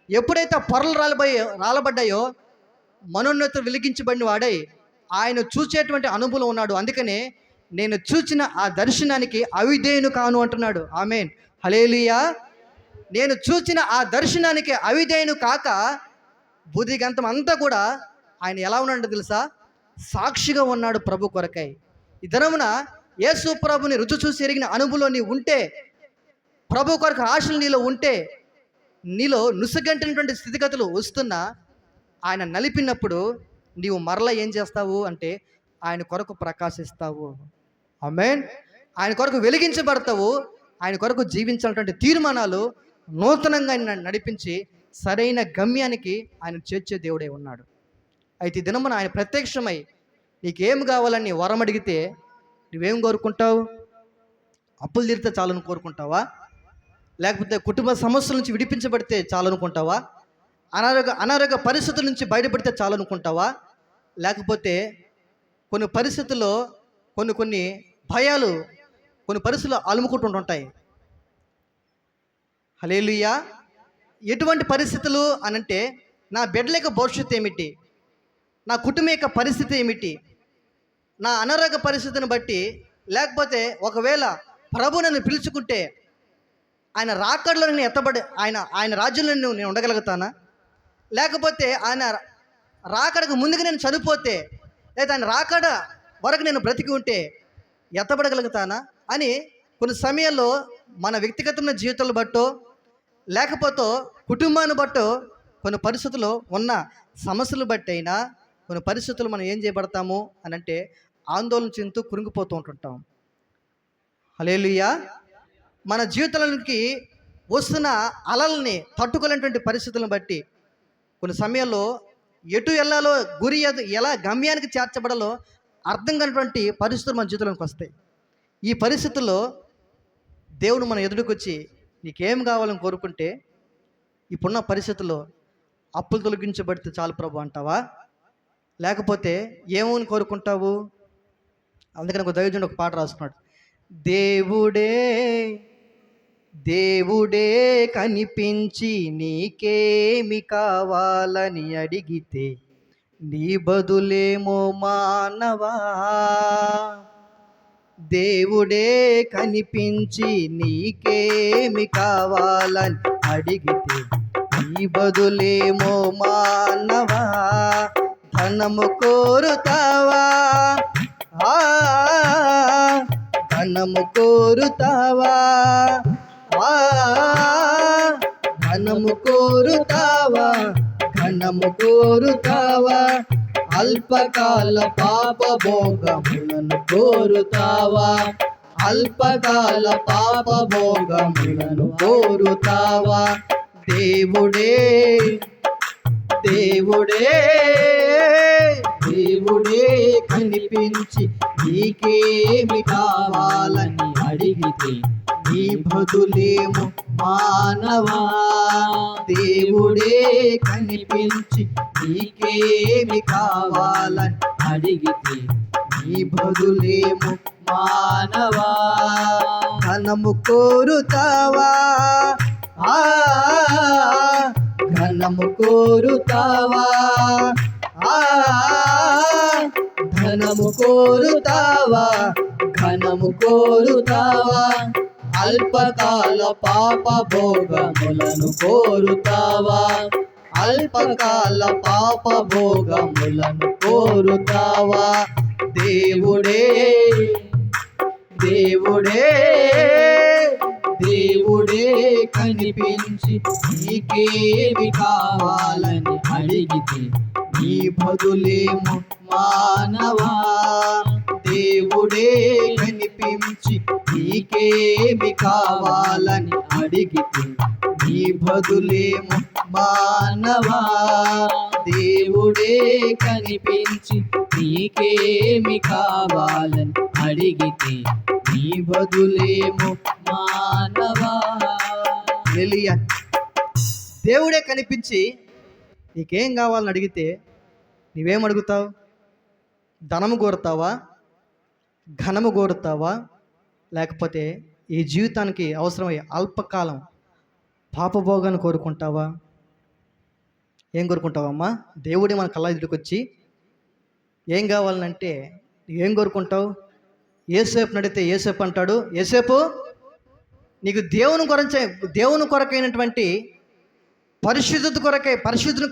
ఎప్పుడైతే ఆ పొరలు రాలబడ్డాయో మనోన్నతుడు వెలిగించబడిన వాడై ఆయన చూసేటువంటి అనుభవం ఉన్నాడు. అందుకనే నేను చూచిన ఆ దర్శనానికి అవిధేయును కాను అంటున్నాడు. ఆమేన్. హల్లెలూయా. నేను చూచిన ఆ దర్శనానికి అవిధేయును కాక బుద్ధిగంతం అంతా కూడా ఆయన ఎలా ఉన్నాడో తెలుసా? సాక్షిగా ఉన్నాడు ప్రభు కొరకై. ఈ దినమున యేసు ప్రభుని రుచి చూసి ఎరిగిన అనుభవంలో నీవు ఉంటే, ప్రభు కొరకు ఆశలు నీలో ఉంటే, నీలో నుసుగంటినటువంటి స్థితిగతులు వస్తున్నా ఆయన నలిపినప్పుడు నీవు మరలా ఏం చేస్తావు అంటే ఆయన కొరకు ప్రకాశిస్తావు. ఆమేన్. ఆయన కొరకు వెలిగించబడతావు. ఆయన కొరకు జీవించాలన్నటువంటి తీర్మానాలు నూతనంగా ఆయన నడిపించి సరైన గమ్యానికి ఆయన చేర్చే దేవుడే ఉన్నాడు. అయితే ఈ దినమున ఆయన ప్రత్యక్షమై నీకేం కావాలని వరం అడిగితే నువ్వేం కోరుకుంటావు? అప్పులు తీరితే చాలని కోరుకుంటావా? లేకపోతే కుటుంబ సమస్యల నుంచి విడిపించబడితే చాలనుకుంటావా? అనారోగ్య పరిస్థితుల నుంచి బయటపడితే చాలనుకుంటావా? లేకపోతే కొన్ని పరిస్థితుల్లో కొన్ని భయాలు కొన్ని పరిస్థితులు అలుముకుంటుంటాయి. హల్లెలూయా. ఎటువంటి పరిస్థితులు అనంటే నా బిడ్డల యొక్క భవిష్యత్తు ఏమిటి, నా కుటుంబం యొక్క పరిస్థితి ఏమిటి, నా అనారోగ్య పరిస్థితిని బట్టి, లేకపోతే ఒకవేళ ప్రభు నన్ను పిలుచుకుంటే ఆయన రాకడలో నేను ఎత్తబడి ఆయన రాజ్యంలో నేను ఉండగలుగుతానా? లేకపోతే ఆయన రాకడకు ముందుగా నేను చనిపోతే, లేదా ఆయన రాకడ వరకు నేను బ్రతికి ఉంటే ఎత్తబడగలుగుతానా అని కొన్ని సమయాల్లో మన వ్యక్తిగతమైన జీవితాలు బట్టో, లేకపోతే కుటుంబాన్ని బట్టో, కొన్ని పరిస్థితుల్లో ఉన్న సమస్యలు బట్టి అయినా కొన్ని పరిస్థితులు మనం ఏం చేయబడతాము అని అంటే ఆందోళన చెందుతూ కృంగిపోతూ ఉంటుంటాం. హల్లెలూయా. మన జీవితాలకి వస్తున్న అలల్ని తట్టుకోలేనటువంటి పరిస్థితులను బట్టి కొన్ని సమయాల్లో ఎటు వెళ్ళాలో, గురి ఎలా గమ్యానికి చేర్చబడాలో అర్థం కానటువంటి పరిస్థితులు మన జీవితంలోకి వస్తాయి. ఈ పరిస్థితుల్లో దేవుడు మన ఎదుటికి వచ్చి నీకేం కావాలని కోరుకుంటే, ఇప్పుడున్న పరిస్థితుల్లో అప్పులు తొలగించబడితే చాలు ప్రభు అంటావా? లేకపోతే ఏమని కోరుకుంటావు? అందుకని ఒక దైవజనుడు ఒక పాట రాసుకున్నాడు. దేవుడే కనిపించి నీకేమి కావాలని అడిగితే నీ బదులేమో మానవా. దేవుడే కనిపించి నీకేమి కావాలని అడిగితే నీ బదులేమో మానవా. ధనము కోరుతావా? ధనము కోరుతావా? ధనము కోరుతావా? ధనము కోరుతావా? అల్పకాల పాప భోగములను కోరుతావా? అల్పకాల పాప భోగములను కోరుతావా? దేవుడే కనిపించి నీకేమి కావాలని అడిగితే నీ బదులేమో మానవా. దేవుడే కనిపించి నీకేమి కావాలని అడిగితే నీ బదులేమో మానవా. ధనము కోరుతావా? ధనము కోరుతావా? ధనము కోరుతావా? ధనము కోరుతావా? అల్పకాల పాప భోగములను కోరుతావా? అల్పకాల పాప భోగములను కోరుతావా? దేవుడే కనిపించి నీకేమి కావాలని అడిగితే నీ బదులేమో మానవా. దేవుడే కనిపించి నీకేమి కావాలని అడిగితే నీ బదులేమో మానవా. దేవుడే కనిపించి నీకేమి కావాలని అడిగితే నీ బదులేమో మానవా. హల్లెలూయా. దేవుడే కనిపించి నీకేం కావాలని అడిగితే నువ్వేం అడుగుతావు? ధనము కోరుతావా? ఘనము కోరుతావా? లేకపోతే ఈ జీవితానికి అవసరమయ్యే అల్పకాలం పాపభోగాన్ని కోరుకుంటావా? ఏం కోరుకుంటావమ్మా? దేవుడే మన కళ్ళ ఎదుటికి వచ్చి ఏం కావాలంటే ఏం కోరుకుంటావు? యేసేపుని అడిగితే యేసేపు అంటాడు, యేసేపు నీకు దేవుని కొరకైనటువంటి పరిశుద్ధత కొరకై పరిశుద్ధిని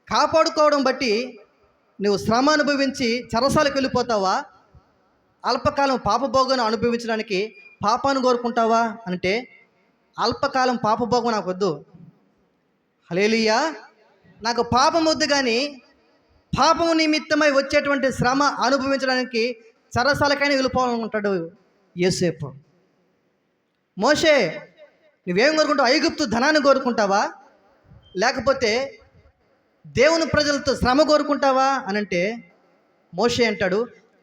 కాపాడుకోవడం బట్టి నువ్వు శ్రమ అనుభవించి చెరసాలకు వెళ్ళిపోతావా? అల్పకాలం పాపభోగాన్ని అనుభవించడానికి పాపాన్ని కోరుకుంటావా అంటే అల్పకాలం పాపభోగం నాకు వద్దు, హల్లెలూయా, నాకు పాపం వద్దు, కానీ పాపము నిమిత్తమై వచ్చేటువంటి శ్రమ అనుభవించడానికి చెరసాలకైనా వెళ్ళిపోవాలనుకుంటాడు యోసేపు. మోషే నువ్వేం కోరుకుంటావు? ఐగుప్తు ధనాన్ని కోరుకుంటావా? లేకపోతే దేవుని ప్రజలతో శ్రమ కోరుకుంటావా అని అంటే మోషే అంటాడు,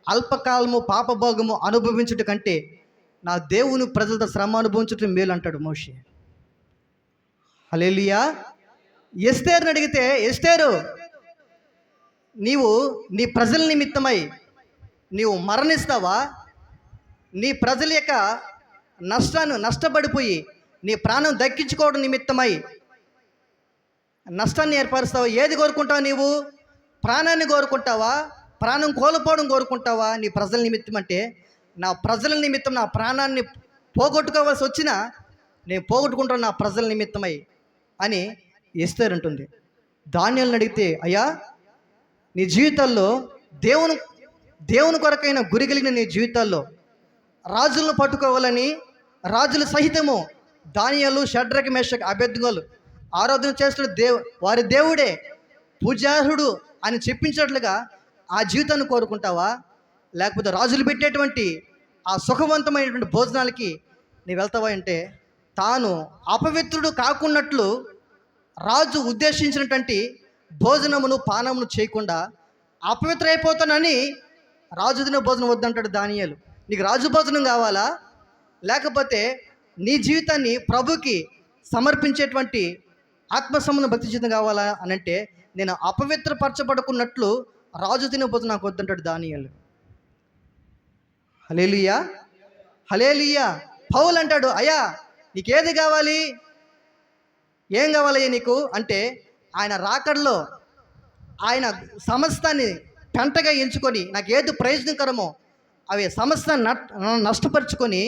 అల్పకాలము పాపభోగము అనుభవించుట కంటే నా దేవుని ప్రజలతో శ్రమ అనుభవించుట మేలు అంటాడు మోషే. హల్లెలూయా. ఎస్తేరుని అడిగితే, ఎస్తేరు నీవు నీ ప్రజల నిమిత్తమై నీవు మరణిస్తావా? నీ ప్రజల యొక్క నష్టపడిపోయి నీ ప్రాణం దక్కించుకోవడం నిమిత్తమై నష్టాన్ని ఏర్పరుస్తావా? ఏది కోరుకుంటావు నీవు? ప్రాణాన్ని కోరుకుంటావా? ప్రాణం కోల్పోవడం కోరుకుంటావా? నీ ప్రజల నిమిత్తం అంటే నా ప్రజల నిమిత్తం నా ప్రాణాన్ని పోగొట్టుకోవాల్సి వచ్చినా నేను పోగొట్టుకుంటాను నా ప్రజల నిమిత్తమై అని ఎస్తేరు అంటుంది. దానియేలుని అడిగితే, అయ్యా నీ జీవితాల్లో దేవుని కొరకైన గురి కలిగిన నీ జీవితాల్లో రాజులను పట్టుకోవాలని రాజుల సహితము దానియేలు, షడ్రక్, మేషక్, అబేద్నెగోలు ఆరాధన చేస్తున్న వారి దేవుడే పూజార్హుడు అని చెప్పించినట్లుగా ఆ జీవితాన్ని కోరుకుంటావా? లేకపోతే రాజులు పెట్టేటువంటి ఆ సుఖవంతమైనటువంటి భోజనాలకి నీవు వెళ్తావా అంటే తాను అపవిత్రుడు కాకున్నట్లు రాజు ఉద్దేశించినటువంటి భోజనమును పానమును చేయకుండా అపవిత్రైపోతానని రాజు తినే భోజనం వద్దంటాడు దానియేలు. నీకు రాజు భోజనం కావాలా? లేకపోతే నీ జీవితాన్ని ప్రభుకి సమర్పించేటువంటి ఆత్మసంబంధ భక్తి జీవితం కావాలా అని అంటే నేను అపవిత్రపరచబడుకున్నట్లు రాజు తినే భోజనం నాకు వద్దంటాడు దానియేలు. హల్లెలూయా, హల్లెలూయా. పౌలు అంటాడు, అయ్యా నీకేది కావాలి? ఏం కావాలయ్యా నీకు అంటే ఆయన రాకడలో ఆయన సమస్తాన్ని పెంటగా ఎంచుకొని నాకు ఏది ప్రయోజనకరమో అవి సమస్తాన్ని నష్టపరుచుకొని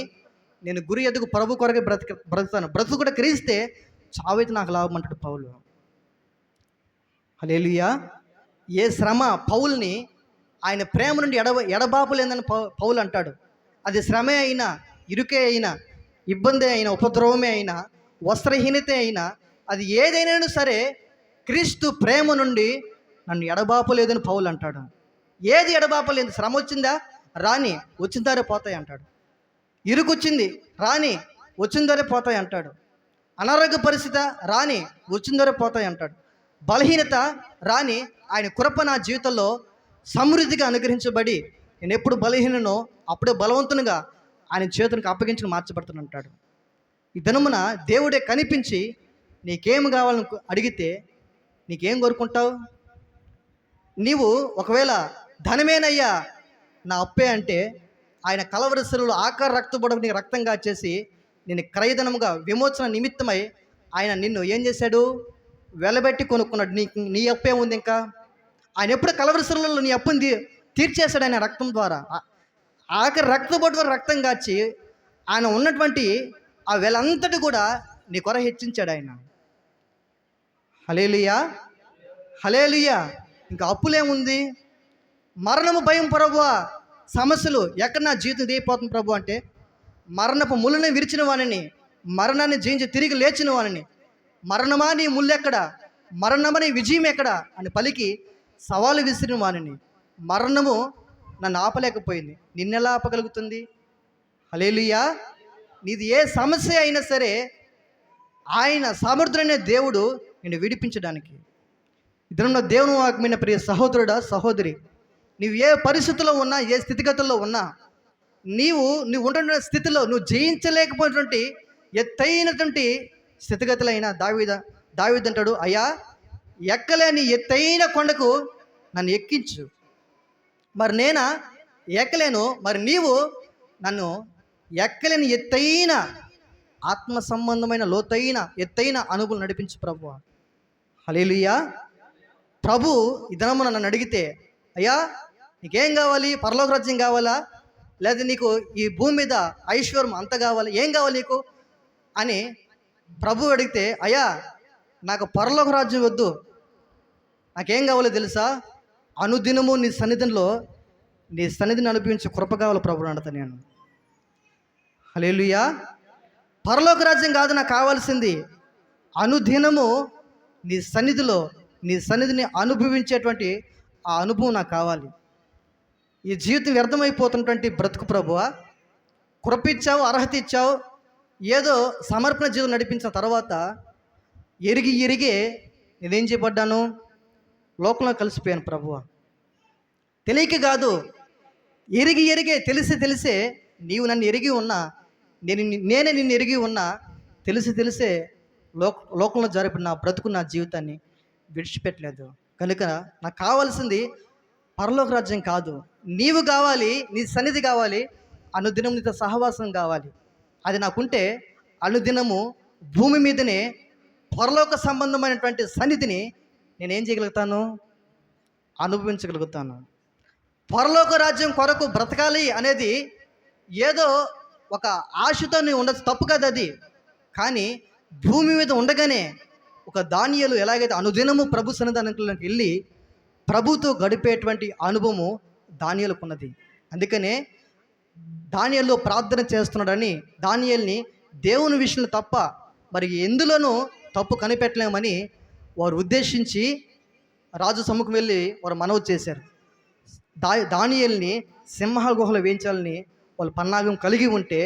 నేను గురి ఎదుగు ప్రభు కొరకే బ్రతుకుతాను, బ్రతుకు కూడా క్రీస్తే చావైతే నాకు లాభం అంటాడు పౌలు. హల్లెలూయా. ఏ శ్రమ పౌల్ని ఆయన ప్రేమ నుండి ఎడబాపులేదని పౌలు అంటాడు. అది శ్రమే అయినా, ఇరుకే అయినా, ఇబ్బంది అయినా, ఉపద్రవమే అయినా, వస్త్రహీనత అయినా, అది ఏదైనా సరే క్రీస్తు ప్రేమ నుండి నన్ను ఎడబాపలేదని పౌలు అంటాడు. ఏది ఎడబాపలేదు? శ్రమ వచ్చిందా? రాని, వచ్చిన దారే పోతాయి అంటాడు. ఇరుకొచ్చింది, రాని, వచ్చిన దారే పోతాయి అంటాడు. అనారోగ్య పరిస్థితి రాని, వచ్చిన దారే పోతాయి అంటాడు. బలహీనత రాని, ఆయన కృప నా జీవితంలో సమృద్ధిగా అనుగ్రహించబడి నేను ఎప్పుడు బలహీననో అప్పుడే బలవంతునిగా ఆయన చేతునికి అప్పగించుకుని మార్చబడుతుని అంటాడు. ఈ దినమున దేవుడే కనిపించి నీకేం కావాలని అడిగితే నీకేం కోరుకుంటావు? నీవు ఒకవేళ ధనమేనయ్యా నా అప్పే అంటే ఆయన కలవరసరులు ఆకార రక్తబొడకు నీకు రక్తంగా చేసి నేను క్రయధనముగా విమోచన నిమిత్తమై ఆయన నిన్ను ఏం చేశాడు? వెలబెట్టి కొనుక్కున్నాడు. నీ అప్పే ఉంది. ఇంకా ఆయన ఎప్పుడు కలవరసరులలో నీ అప్పుని తీర్చేశాడు ఆయన రక్తం ద్వారా. ఆఖరి రక్తబొట్టు రక్తం కాచి ఆయన ఉన్నటువంటి ఆ వెలంతటి కూడా నీ కొర హెచ్చించాడు ఆయన. హల్లెలూయా, హల్లెలూయా. ఇంకా అప్పులేముంది? మరణము భయం ప్రభువా, సమస్యలు ఎక్కడ నా జీవితం దిగిపోతుంది ప్రభు అంటే మరణపు ముళ్ళని విరిచిన వానిని, మరణాన్ని జయించి తిరిగి లేచిన వానిని, మరణమా నీ ముళ్ళెక్కడ, మరణమా నీ విజయం ఎక్కడ అని పలికి సవాలు విసిరిన వానిని, మరణము నన్ను ఆపలేకపోయింది, నిన్నెలా ఆపగలుగుతుంది? హల్లెలూయా. నీది ఏ సమస్య అయినా సరే ఆయన సమర్థుడైన దేవుడు నిన్ను విడిపించడానికి. ఇద్దరున్న దేవుని వాక్యమైన ప్రియ సహోదరుడా, సహోదరి, నువ్వు ఏ పరిస్థితుల్లో ఉన్నా, ఏ స్థితిగతుల్లో ఉన్నా నువ్వు ఉంటున్న స్థితిలో నువ్వు జయించలేకపోయినటువంటి ఎత్తైనటువంటి స్థితిగతులైన దావీదు అంటాడు, అయ్యా ఎక్కలేని ఎత్తైన కొండకు నన్ను ఎక్కించు. మరి నేనా ఎక్కలేను, మరి నీవు నన్ను ఎక్కలేని ఎత్తైన ఆత్మ సంబంధమైన లోతైన ఎత్తైన అనుభవం నడిపించు ప్రభువా. హల్లెలూయా. ప్రభు ఈ దినమున నన్ను అడిగితే, అయ్యా నీకేం కావాలి? పరలోక రాజ్యం కావాలా, లేదా నీకు ఈ భూమి మీద ఐశ్వర్యం అంత కావాలి, ఏం కావాలి నీకు అని ప్రభు అడిగితే, అయ్యా నాకు పరలోక రాజ్యం వద్దు, నాకేం కావాలో తెలుసా? అనుదినము నీ సన్నిధిని అనుభవించే కృప కావాలి ప్రభు అంటా నేను. హల్లెలూయా. పరలోక రాజ్యం కాదు నాకు కావాల్సింది, అనుదినము నీ సన్నిధిని అనుభవించేటువంటి ఆ అనుభవం నాకు కావాలి. ఈ జీవితం వ్యర్థమైపోతున్నటువంటి బ్రతుకు ప్రభువా, కృప ఇచ్చావు, అర్హత ఇచ్చావు, ఏదో సమర్పణ జీవితం నడిపించిన తర్వాత ఎరిగే నేనేం చేయబడ్డాను? లోకంలో కలిసిపోయాను ప్రభువా. తెలియక కాదు, ఎరిగే తెలిసే నీవు నన్ను ఎరిగి ఉన్నా, నేనే నిన్ను ఎరిగి ఉన్నా, తెలిసే లోకంలో జరిపిన నా బ్రతుకు నా జీవితాన్ని విడిచిపెట్టలేదు. కనుక నాకు కావాల్సింది పరలోక రాజ్యం కాదు, నీవు కావాలి, నీ సన్నిధి కావాలి, అనుదినం నీతో సహవాసం కావాలి. అది నాకుంటే అనుదినము భూమి మీదనే పరలోక సంబంధమైనటువంటి సన్నిధిని నేనేం చేయగలుగుతాను? అనుభవించగలుగుతాను. పరలోక రాజ్యం కొరకు బ్రతకాలి అనేది ఏదో ఒక ఆశతో నీవు ఉండదు, తప్పు కాదు అది. కానీ భూమి మీద ఉండగానే ఒక దానియేలు ఎలాగైతే అనుదినము ప్రభు సన్నిధానంలోకి వెళ్ళి ప్రభుతో గడిపేటువంటి అనుభవము దానియేలుకు ఉన్నది. అందుకనే దానియేలు ప్రార్థన చేస్తున్నాడని దానియేలుని దేవుని విషయంలో తప్ప మరి ఎందులోనూ తప్పు కనిపెట్టలేమని వారు ఉద్దేశించి రాజు సమ్ముఖం వెళ్ళి వారు మనవి చేశారు. దానియేలుని సింహాల గుహలో వేయించాలని వాళ్ళు పన్నాగం కలిగి ఉంటే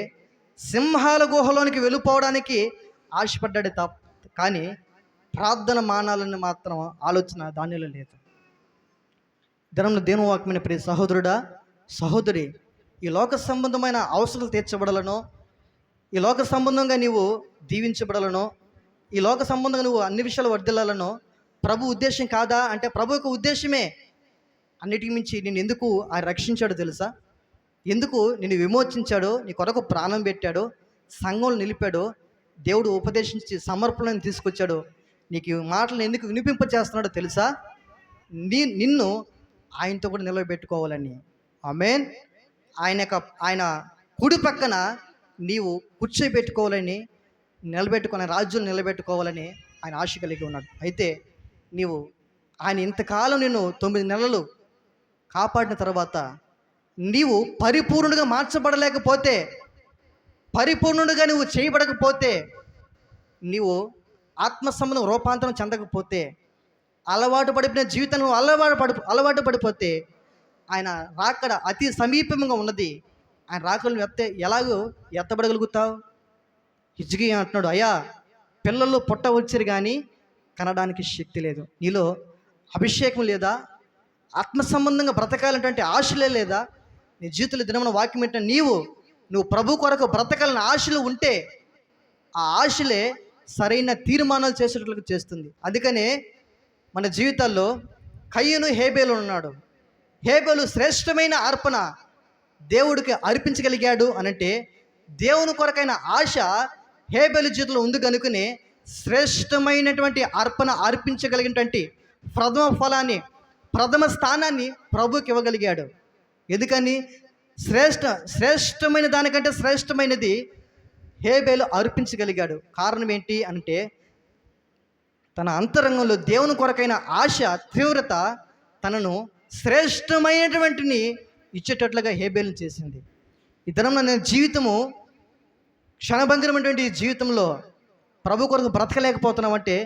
సింహాల గుహలోనికి వెళ్ళిపోవడానికి ఆశపడ్డాడు తప్ప, కానీ ప్రార్థన మానాలని మాత్రం ఆలోచన దానిలో లేదు. దినంలో దేవుని వాక్యమైన ప్రియ సహోదరుడా, సహోదరి, ఈ లోక సంబంధమైన అవసరాలు తీర్చబడాలనో, ఈ లోక సంబంధంగా నీవు దీవించబడాలనో, ఈ లోక సంబంధంగా నువ్వు అన్ని విషయాలు వర్ధిల్లాలనో ప్రభు ఉద్దేశం కాదా అంటే ప్రభు యొక్క ఉద్దేశమే. అన్నిటికి మించి నేను ఎందుకు ఆయన రక్షించాడో తెలుసా? ఎందుకు నిన్ను విమోచించాడో, నీ కొరకు ప్రాణం పెట్టాడో, సంఘంలో నిలిపాడో, దేవుడు ఉపదేశించి సమర్పణను తీసుకొచ్చాడో, నీకు ఈ మాటలను ఎందుకు వినిపింపచేస్తున్నాడో తెలుసా? నిన్ను ఆయనతో కూడా నిలబెట్టుకోవాలని. ఆమేన్. ఆయన కుడి పక్కన నీవు కూర్చోబెట్టుకోవాలని, నిలబెట్టుకుని రాజ్యం నిలబెట్టుకోవాలని ఆయన ఆశ కలిగి ఉన్నాడు. అయితే నీవు ఆయన ఇంతకాలం నిన్ను 9 నెలలు కాపాడిన తర్వాత నీవు పరిపూర్ణుడిగా మార్చబడలేకపోతే, పరిపూర్ణుడిగా నువ్వు చేయబడకపోతే, నీవు ఆత్మ సంబంధం రూపాంతరం చెందకపోతే, అలవాటు పడిపోయిన జీవితం అలవాటు పడిపోతే ఆయన రాకడ అతి సమీపంగా ఉన్నది. ఆయన రాకడను ఎలాగో ఎత్తబడగలుగుతావు? హిజ్కియా అంటున్నాడు, అయ్యా పిల్లలు పుట్ట వచ్చారు కానీ కనడానికి శక్తి లేదు. నీలో అభిషేకం లేదా? ఆత్మ సంబంధంగా బ్రతకాలంటే ఆశలే లేదా? నీ జీవితంలో దినమున వాక్యం ఏంటంటే నువ్వు ప్రభు కొరకు బ్రతకాలని ఆశలు ఉంటే ఆ ఆశలే సరైన తీర్మానాలు చేసేటట్లుగా చేస్తుంది. అందుకనే మన జీవితాల్లో కయ్యను హేబేలు ఉన్నాడు. హేబేలు శ్రేష్టమైన అర్పణ దేవుడికి అర్పించగలిగాడు అనంటే దేవుని కొరకైన ఆశ హేబేలు జీవితంలో ఉంది కనుకనే శ్రేష్టమైనటువంటి అర్పణ అర్పించగలిగినటువంటి ప్రథమ స్థానాన్ని ప్రభుకి ఇవ్వగలిగాడు. ఎందుకని? శ్రేష్టమైన దానికంటే శ్రేష్టమైనది హేబేలు అర్పించగలిగాడు. కారణం ఏంటి అంటే తన అంతరంగంలో దేవుని కొరకైన ఆశ తీవ్రత తనను శ్రేష్టమైనటువంటిని ఇచ్చేటట్లుగా హేబేలుని చేసింది. ఈ దినంలో నేను జీవితము క్షణభంగురమైనటువంటి జీవితంలో ప్రభు కొరకు బ్రతకలేకపోతున్నామంటే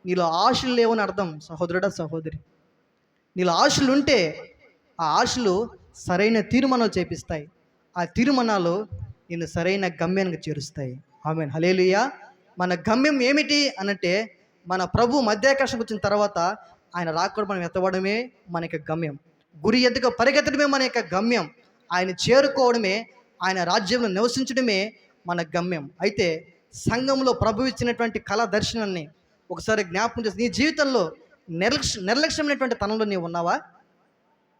నీలో ఆశలు లేవని అర్థం. సహోదరుడా, సహోదరి, నీలో ఆశలు ఉంటే ఆ ఆశలు సరైన తీర్మానాలు చేపిస్తాయి. ఆ తీర్మానాలు నిన్ను సరైన గమ్యానికి చేరుస్తాయి. ఆమేన్. హల్లెలూయా. మన గమ్యం ఏమిటి అనంటే మన ప్రభు మధ్యాకాశంకి వచ్చిన తర్వాత ఆయన రాకూడదు, మనం ఎత్తబడమే మన యొక్క గమ్యం. గురి ఎద్దుగా పరిగెత్తడమే మన యొక్క గమ్యం. ఆయన చేరుకోవడమే ఆయన రాజ్యంలో నివసించడమే మన గమ్యం. అయితే సంఘంలో ప్రభు ఇచ్చినటువంటి కళ దర్శనాన్ని ఒకసారి జ్ఞాపకం చేసి నీ జీవితంలో నిర్లక్ష్యమైనటువంటి తనంలో నీవు ఉన్నావా?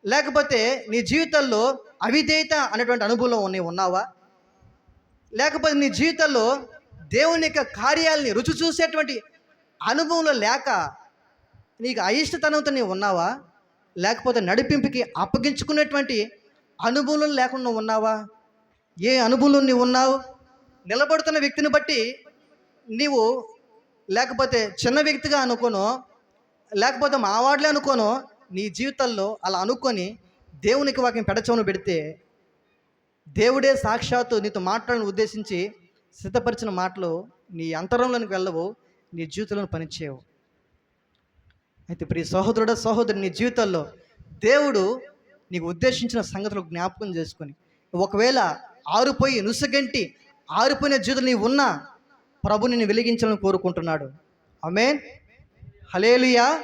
లేకపోతే నీ జీవితంలో అవిధేయత అనేటువంటి అనుభవంలో నీవు ఉన్నావా? లేకపోతే నీ జీవితంలో దేవుని యొక్క కార్యాలని రుచి చూసేటువంటి అనుభవంలో లేక నీకు అయిష్టతనంతో నీవు ఉన్నావా? లేకపోతే నడిపింపుకి అప్పగించుకునేటువంటి అనుభవంలో లేకుండా ఉన్నావా? ఏ అనుభవంలో నీవు ఉన్నావు? నిలబడుతున్న వ్యక్తిని బట్టి నీవు లేకపోతే చిన్న వ్యక్తిగా అనుకోనో, లేకపోతే మావాడులే అనుకోనో, నీ జీవితంలో అలా అనుకొని దేవునికి వాక్యం పెడచవును పెడితే దేవుడే సాక్షాత్తు నీతో మాట్లాడాలని ఉద్దేశించి సిద్ధపరిచిన మాటలు నీ అంతరంలోనికి వెళ్ళవు, నీ జీవితంలో పనిచేయవు. అయితే ప్రియ సహోదరుడా సహోదరి, నీ జీవితంలో దేవుడు నీకు ఉద్దేశించిన సంగతులు జ్ఞాపకం చేసుకొని ఒకవేళ ఆరిపోయి నుసగంటి ఆరిపోయిన జీవితం నీవు ఉన్నా ప్రభు నిన్ను వెలిగించాలని కోరుకుంటున్నాడు. ఆమేన్, హల్లెలూయా.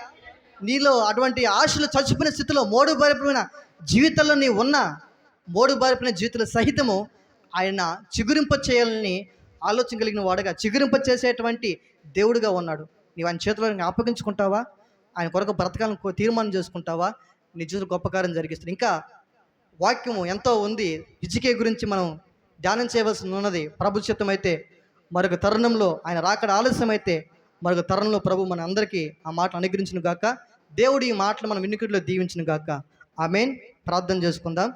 నీలో అటువంటి ఆశలు చచ్చిపోయిన స్థితిలో మోడు బారిపోయిన జీవితంలో నీవు ఉన్నా మోడు బారిపోయిన జీవితంలో సహితము ఆయన చిగురింప చేయాలని ఆలోచన కలిగిన వాడుగా చిగురింప చేసేటువంటి దేవుడుగా ఉన్నాడు. నీవు ఆయన చేతిలో అప్పగించుకుంటావా? ఆయన కొరకు బ్రతకాలని తీర్మానం చేసుకుంటావా? నీ జీవితంలో గొప్ప కార్యం జరిగిస్తుంది. ఇంకా వాక్యము ఎంతో ఉంది. హిజ్కియా గురించి మనం ధ్యానం చేయవలసి ఉన్నది. ప్రభు చిత్తం అయితే మరొక తరుణంలో ఆయన రాకడ ఆలస్యమైతే మరొక తరుణంలో ప్రభు మన అందరికీ ఆ మాటలు అనుగ్రహించును గాక. దేవుడు ఈ మాటలు మన వినికిడిలో దీవించును గాక. ఆమేన్. ప్రార్థన చేసుకుందాం.